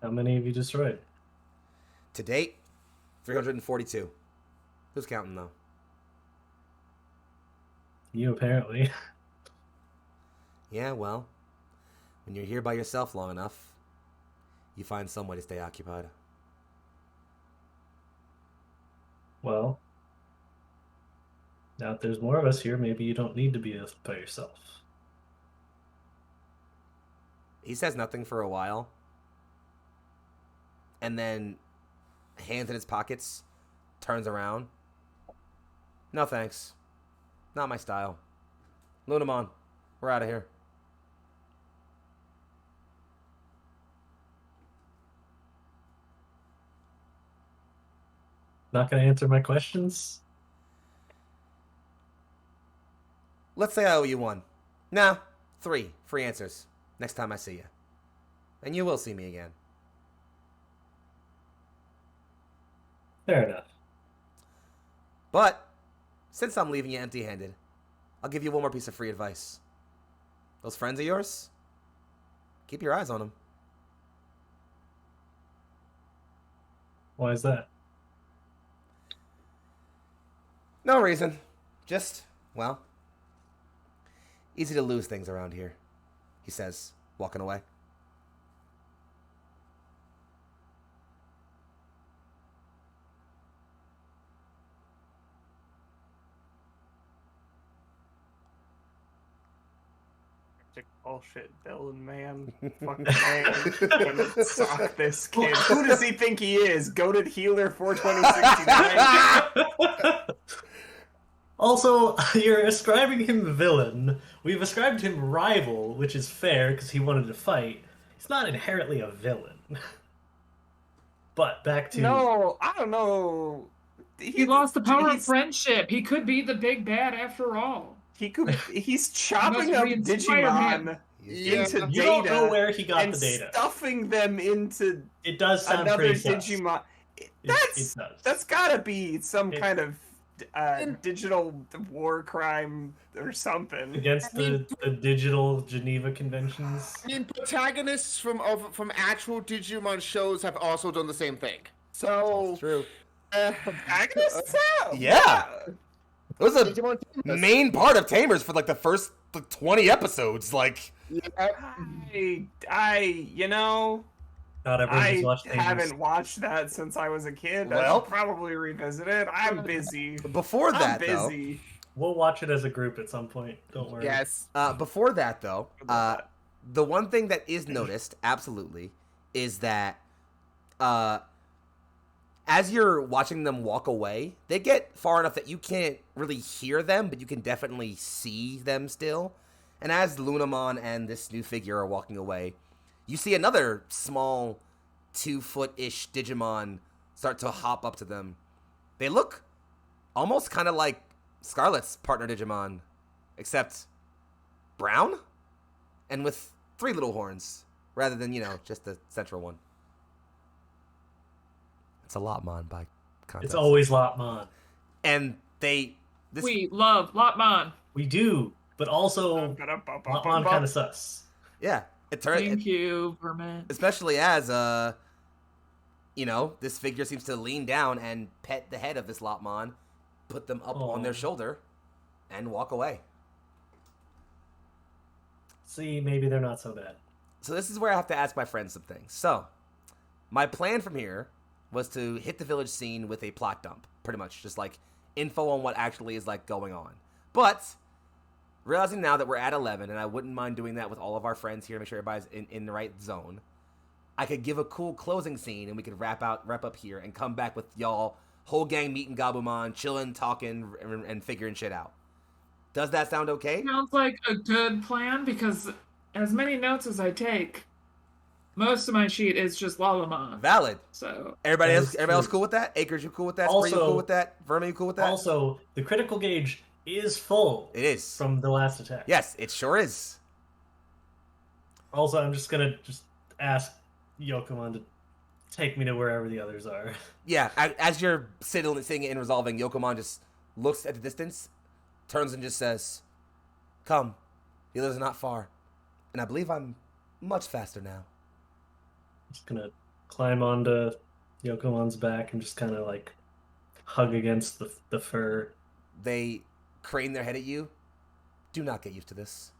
How many have you destroyed? To date, 342. Who's counting, though? You, apparently. Yeah, well, when you're here by yourself long enough, you find some way to stay occupied. Well, now that there's more of us here, maybe you don't need to be by yourself. He says nothing for a while, and then hands in his pockets, turns around. No thanks. Not my style. Lunamon, we're out of here. Not gonna answer my questions? Let's say I owe you 1. Nah, 3 free answers next time I see you. And you will see me again. Fair enough. But, since I'm leaving you empty-handed, I'll give you one more piece of free advice. Those friends of yours, keep your eyes on them. Why is that? No reason. Just, well, easy to lose things around here, he says, walking away. Bullshit villain, man. Fucking man. Suck this kid. Who does he think he is? Goated healer 42069? Also, you're ascribing him villain. We've ascribed him rival, which is fair because he wanted to fight. He's not inherently a villain. But back to... No, I don't know. He lost the power of friendship. He could be the big bad after all. He's chopping up Digimon into data. You don't know where he got the data. Stuffing them into it does sound another pretty Digimon. That's gotta be some kind of digital war crime or something. Against the digital Geneva conventions. I mean, protagonists from actual Digimon shows have also done the same thing. So that's true. Protagonists? Yeah. It was a main part of Tamers for like the first 20 episodes. Like, you know, not everyone's watched Tamers. Haven't watched that since I was a kid. Well, I'll probably revisit it. I'm busy. Before that, though, we'll watch it as a group at some point. Don't worry. Yes. Before that, though, the one thing that is noticed, absolutely, is that as you're watching them walk away, they get far enough that you can't really hear them, but you can definitely see them still. And as Lunamon and this new figure are walking away, you see another small 2-foot-ish Digimon start to hop up to them. They look almost kind of like Scarlet's partner Digimon, except brown and with 3 little horns rather than, just the central one. It's a Lotmon by context. It's always Lotmon. And we love Lotmon. We do, but also Lotmon kind of sus. Yeah. Thank you, Vermin. Especially as, this figure seems to lean down and pet the head of this Lotmon, put them up on their shoulder, and walk away. See, maybe they're not so bad. So this is where I have to ask my friends some things. So, my plan from here was to hit the village scene with a plot dump, pretty much, just like info on what actually is like going on. But realizing now that we're at 11, and I wouldn't mind doing that with all of our friends here to make sure everybody's in the right zone, I could give a cool closing scene, and we could wrap up here and come back with y'all, whole gang meeting Gabumon, chilling, talking, and figuring shit out. Does that sound okay? Sounds like a good plan, because as many notes as I take, most of my sheet is just Lalamon. Valid. So everybody else cool with that? Acres, you cool with that? Also, Spring, you cool with that? Vermin, you cool with that? Also, the critical gauge is full. It is. From the last attack. Yes, it sure is. Also, I'm just gonna ask Yokomon to take me to wherever the others are. Yeah, as you're sitting and resolving, Yokomon just looks at the distance, turns and just says, "Come, the others are not far, and I believe I'm much faster now." Just gonna climb onto Yokomon's back and just kind of like hug against the fur. They crane their head at you. Do not get used to this.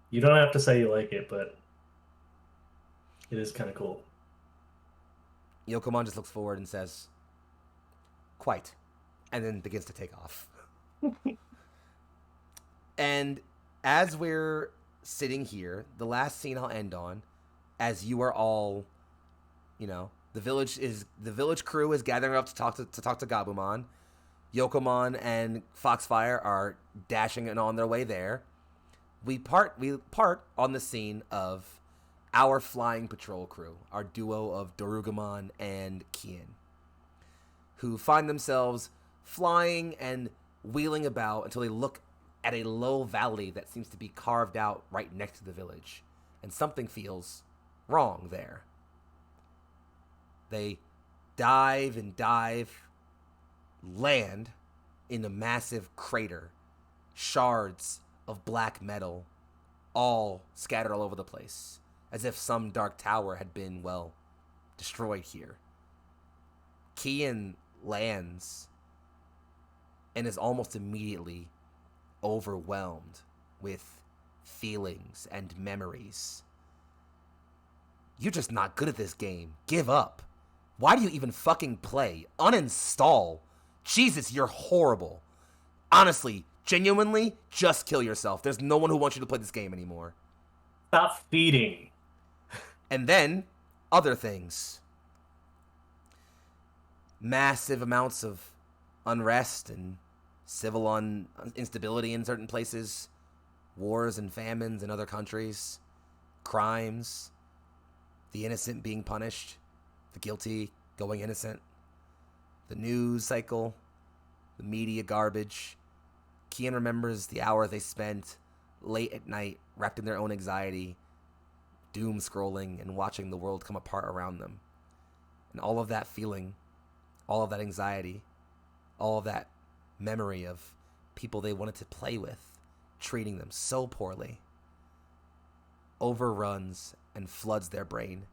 You don't have to say you like it, but it is kind of cool. Yokomon just looks forward and says, "Quite," and then begins to take off. And as we're sitting here, the last scene I'll end on, as you are all, the village crew is gathering up to talk to Gabumon. Yokomon and Foxfire are dashing and on their way there. We part on the scene of our flying patrol crew, our duo of Dorugamon and Kian, who find themselves flying and wheeling about until they look at a low valley that seems to be carved out right next to the village, and something feels wrong there. They dive and dive, land in a massive crater, shards of black metal all scattered all over the place, as if some dark tower had been, destroyed here. Kian lands and is almost immediately overwhelmed with feelings and memories. You're just not good at this game. Give up. Why do you even fucking play? Uninstall. Jesus, you're horrible. Honestly, genuinely, just kill yourself. There's no one who wants you to play this game anymore. Stop feeding. And then, other things. Massive amounts of unrest and civil instability in certain places. Wars and famines in other countries. Crimes. The innocent being punished. The guilty going innocent. The news cycle. The media garbage. Kian remembers the hour they spent late at night, wrapped in their own anxiety, doom scrolling and watching the world come apart around them. And all of that feeling, all of that anxiety, all of that memory of people they wanted to play with, treating them so poorly, overruns and floods their brain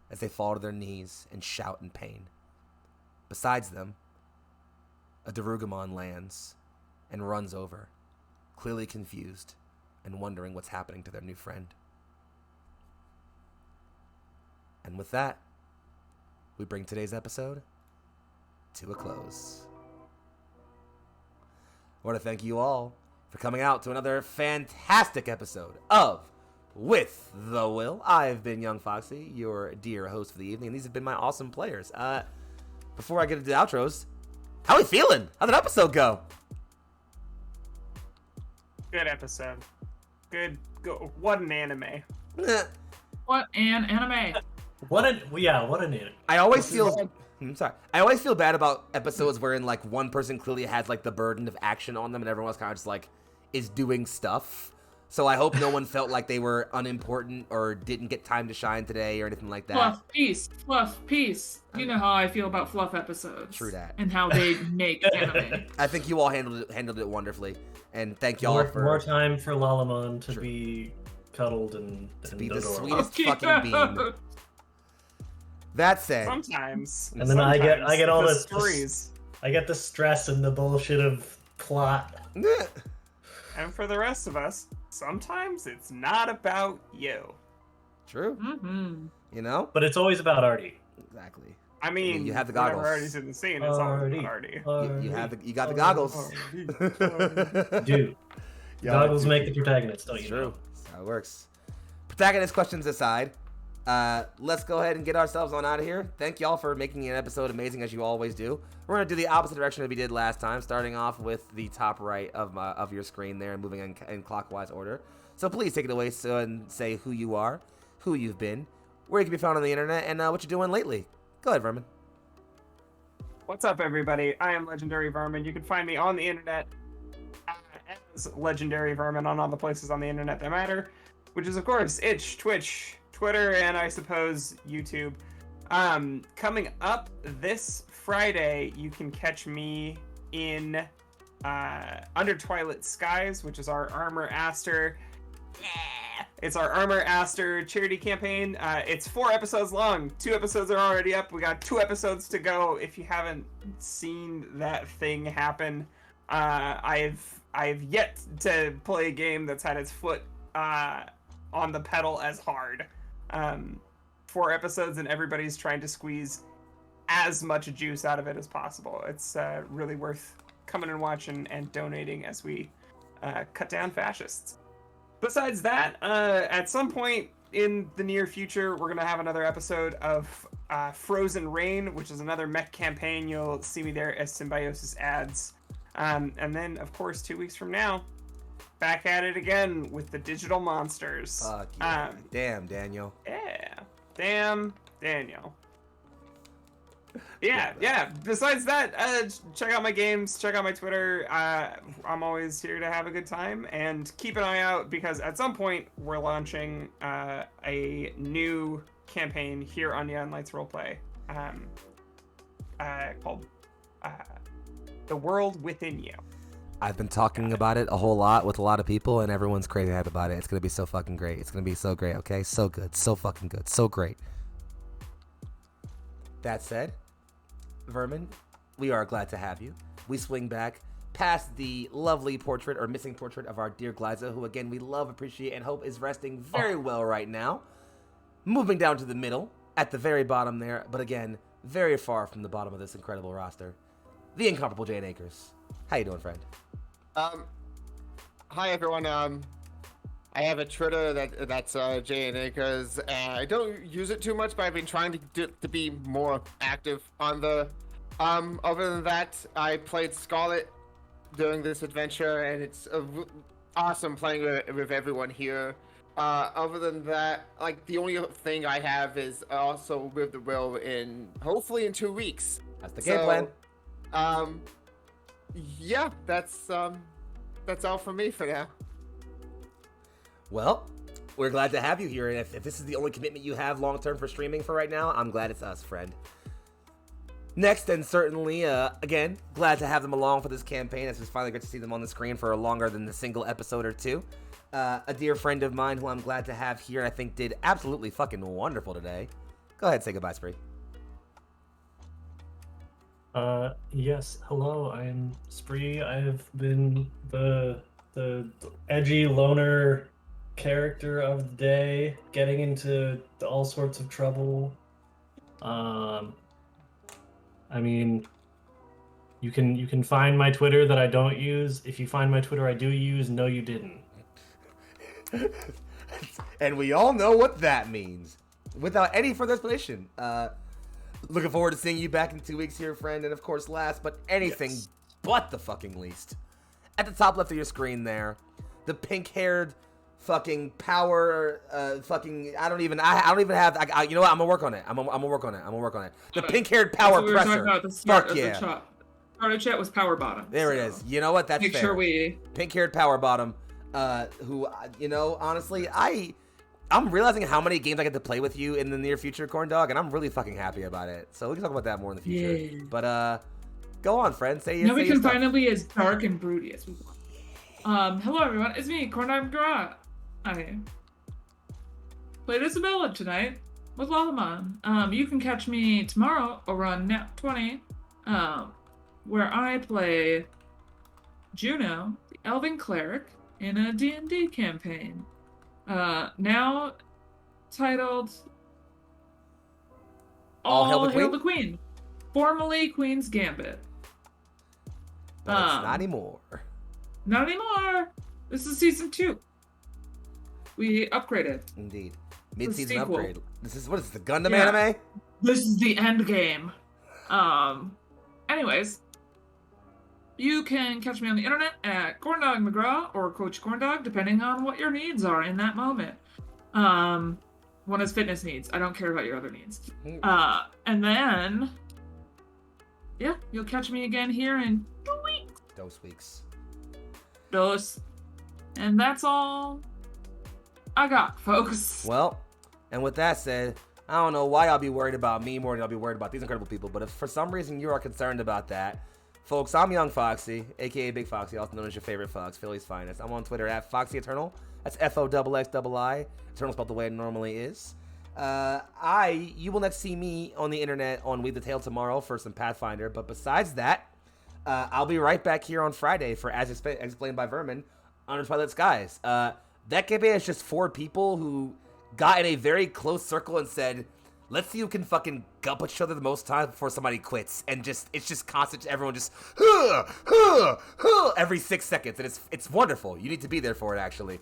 as they fall to their knees and shout in pain. Besides them, a Darugamon lands and runs over, clearly confused and wondering what's happening to their new friend. And with that, we bring today's episode to a close. I want to thank you all for coming out to another fantastic episode of With the Will. I've been Young Foxy, your dear host for the evening, and these have been my awesome players. Before I get into the outros, how are we feeling? How'd that episode go? Good episode. Good. What an anime. What an anime. What an anime. I always feel bad about episodes wherein one person clearly has the burden of action on them and everyone else kind of just is doing stuff. So I hope no one felt like they were unimportant or didn't get time to shine today or anything like that. Fluff, peace. You know how I feel about fluff episodes. True that. And how they make anime. I think you all handled it wonderfully. And thank y'all for more time for Lalamon to be cuddled and be the adorable. sweetest fucking bean. That said, sometimes I get all the stories. I get the stress and the bullshit of plot. And for the rest of us, sometimes it's not about you. True. Mm-hmm. But it's always about Artie. Exactly. I mean, you have the goggles. Whenever Artie's in the scene, it's always about Artie. You got the goggles. Dude, goggles make the protagonist, don't you True. know? That's how it works. Protagonist questions aside, let's go ahead and get ourselves on out of here. Thank y'all for making an episode amazing as you always do. We're going to do the opposite direction that we did last time, starting off with the top right of your screen there and moving in clockwise order. So please take it away and say who you are, who you've been, where you can be found on the internet, and what you're doing lately. Go ahead, Vermin. What's up, everybody? I am Legendary Vermin. You can find me on the internet as Legendary Vermin on all the places on the internet that matter, which is, of course, Itch, Twitch, Twitter, and I suppose YouTube. Coming up this Friday, you can catch me in Under Twilight Skies, which is our Armor Aster. It's our Armor Aster charity campaign. It's 4 episodes long. 2 episodes are already up. We got 2 episodes to go. If you haven't seen that thing happen, I've yet to play a game that's had its foot on the pedal as hard. 4 episodes and everybody's trying to squeeze as much juice out of it as possible. It's really worth coming and watching and donating as we cut down fascists. Besides that, at some point in the near future, we're going to have another episode of Frozen Rain, which is another mech campaign. You'll see me there as Symbiosis ads. And then, of course, 2 weeks from now, back at it again with the digital monsters. Fuck yeah. Damn, Daniel. Yeah. Damn, Daniel. Yeah. Besides that, check out my games, check out my Twitter. I'm always here to have a good time, and keep an eye out because at some point we're launching a new campaign here on Neon Lights Roleplay called The World Within You. I've been talking about it a whole lot with a lot of people, and everyone's crazy hype about it. It's gonna be so fucking great. It's gonna be so great, okay? So good, so fucking good, so great. That said, Vermin, we are glad to have you. We swing back past the lovely portrait or missing portrait of our dear Glyza, who again we love, appreciate, and hope is resting very well right now. Moving down to the middle, at the very bottom there, but again, very far from the bottom of this incredible roster, the incomparable Jane Akers. How you doing, friend? Hi everyone. I have a Twitter that's Jane Akers. I don't use it too much, but I've been trying to be more active on the. Other than that, I played Scarlet during this adventure, and it's awesome playing with everyone here. Other than that, like the only thing I have is also with the Will hopefully in 2 weeks. That's the game plan. Yeah, that's all for me for now. Well, we're glad to have you here, and if this is the only commitment you have long-term for streaming for right now, I'm glad it's us, friend. Next, and certainly, again, glad to have them along for this campaign, as we finally get to see them on the screen for longer than the single episode or two. A dear friend of mine who I'm glad to have here, and I think did absolutely fucking wonderful today. Go ahead, say goodbye, Spree. Yes, hello, I am Spree. I have been the edgy loner character of the day, getting into all sorts of trouble. I mean, you can find my Twitter that I don't use. If you find my Twitter I do use, no you didn't. And we all know what that means. Without any further explanation, looking forward to seeing you back in 2 weeks here, friend. And of course, last but anything but the fucking least, at the top left of your screen there, the pink-haired fucking power, I don't even have, you know what, I'm gonna work on it. I'm gonna work on it. The pink-haired power presser. Fuck yeah. Start of chat was power bottom. There it is. You know what, that's Make fair. sure we... Pink-haired power bottom, who, you know, honestly, I'm realizing how many games I get to play with you in the near future, Corn Dog, and I'm really fucking happy about it. So we can talk about that more in the future. Yeah. But go on, friend. Say now we can finally be as dark and broody as we want. Hello everyone, it's me, Corn Dog McGraw. I played Isabella tonight with Lalamon. You can catch me tomorrow over on Nat 20, where I play Juno, the Elven Cleric, in a D&D campaign. Now titled All Hail the Queen, formerly Queen's Gambit. But it's not anymore. Not anymore. This is season 2. We upgraded. Indeed. Mid-season upgrade. What is this, the Gundam anime? This is the end game. Anyways, you can catch me on the internet at Corndog McGraw or Coach Corndog, depending on what your needs are in that moment. One is fitness needs. I don't care about your other needs. And then, yeah, you'll catch me again here in 2 weeks. Those weeks. And that's all I got, folks. Well, and with that said, I don't know why y'all be worried about me more than y'all be worried about these incredible people, but if for some reason you are concerned about that, folks, I'm Young Foxy, aka Big Foxy, also known as your favorite fox, Philly's finest. I'm on Twitter at Foxy Eternal. That's FOXXII. Eternal spelled the way it normally is. You will next see me on the internet on Weave the Tale tomorrow for some Pathfinder, but besides that, I'll be right back here on Friday for As Explained by Vermin, Under Twilight Skies. That campaign is just 4 people who got in a very close circle and said, Let's see who can fucking gulp each other the most time before somebody quits. And it's just constant. Everyone just, every 6 seconds. And it's wonderful. You need to be there for it, actually.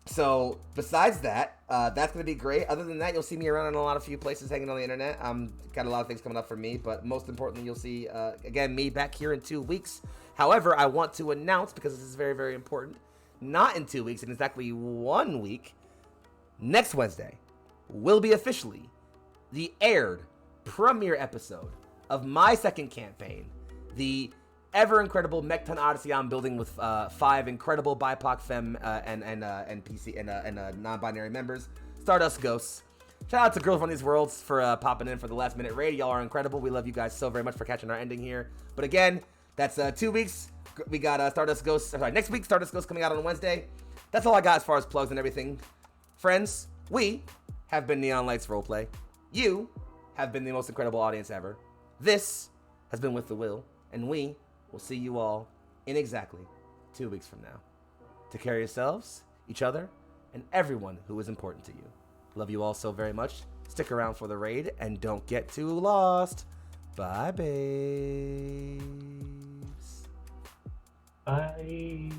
So besides that, that's going to be great. Other than that, you'll see me around in a few places hanging on the internet. Got a lot of things coming up for me, but most importantly, you'll see, again, me back here in 2 weeks. However, I want to announce, because this is very, very important, not in 2 weeks, in exactly 1 week, next Wednesday will be officially the aired premiere episode of my second campaign, the ever incredible Mechton Odyssey I'm building with 5 incredible BIPOC femme and PC and non-binary members, Stardust Ghosts. Shout out to Girls Run These Worlds for popping in for the last minute raid. Y'all are incredible. We love you guys so very much for catching our ending here. But again, that's 2 weeks. We got Stardust Ghosts. Sorry, next week Stardust Ghosts coming out on Wednesday. That's all I got as far as plugs and everything. Friends, we have been Neon Lights Roleplay. You have been the most incredible audience ever. This has been With the Will, and we will see you all in exactly 2 weeks from now. Take care of yourselves, each other, and everyone who is important to you. Love you all so very much. Stick around for the raid, and don't get too lost. Bye, babes. Bye.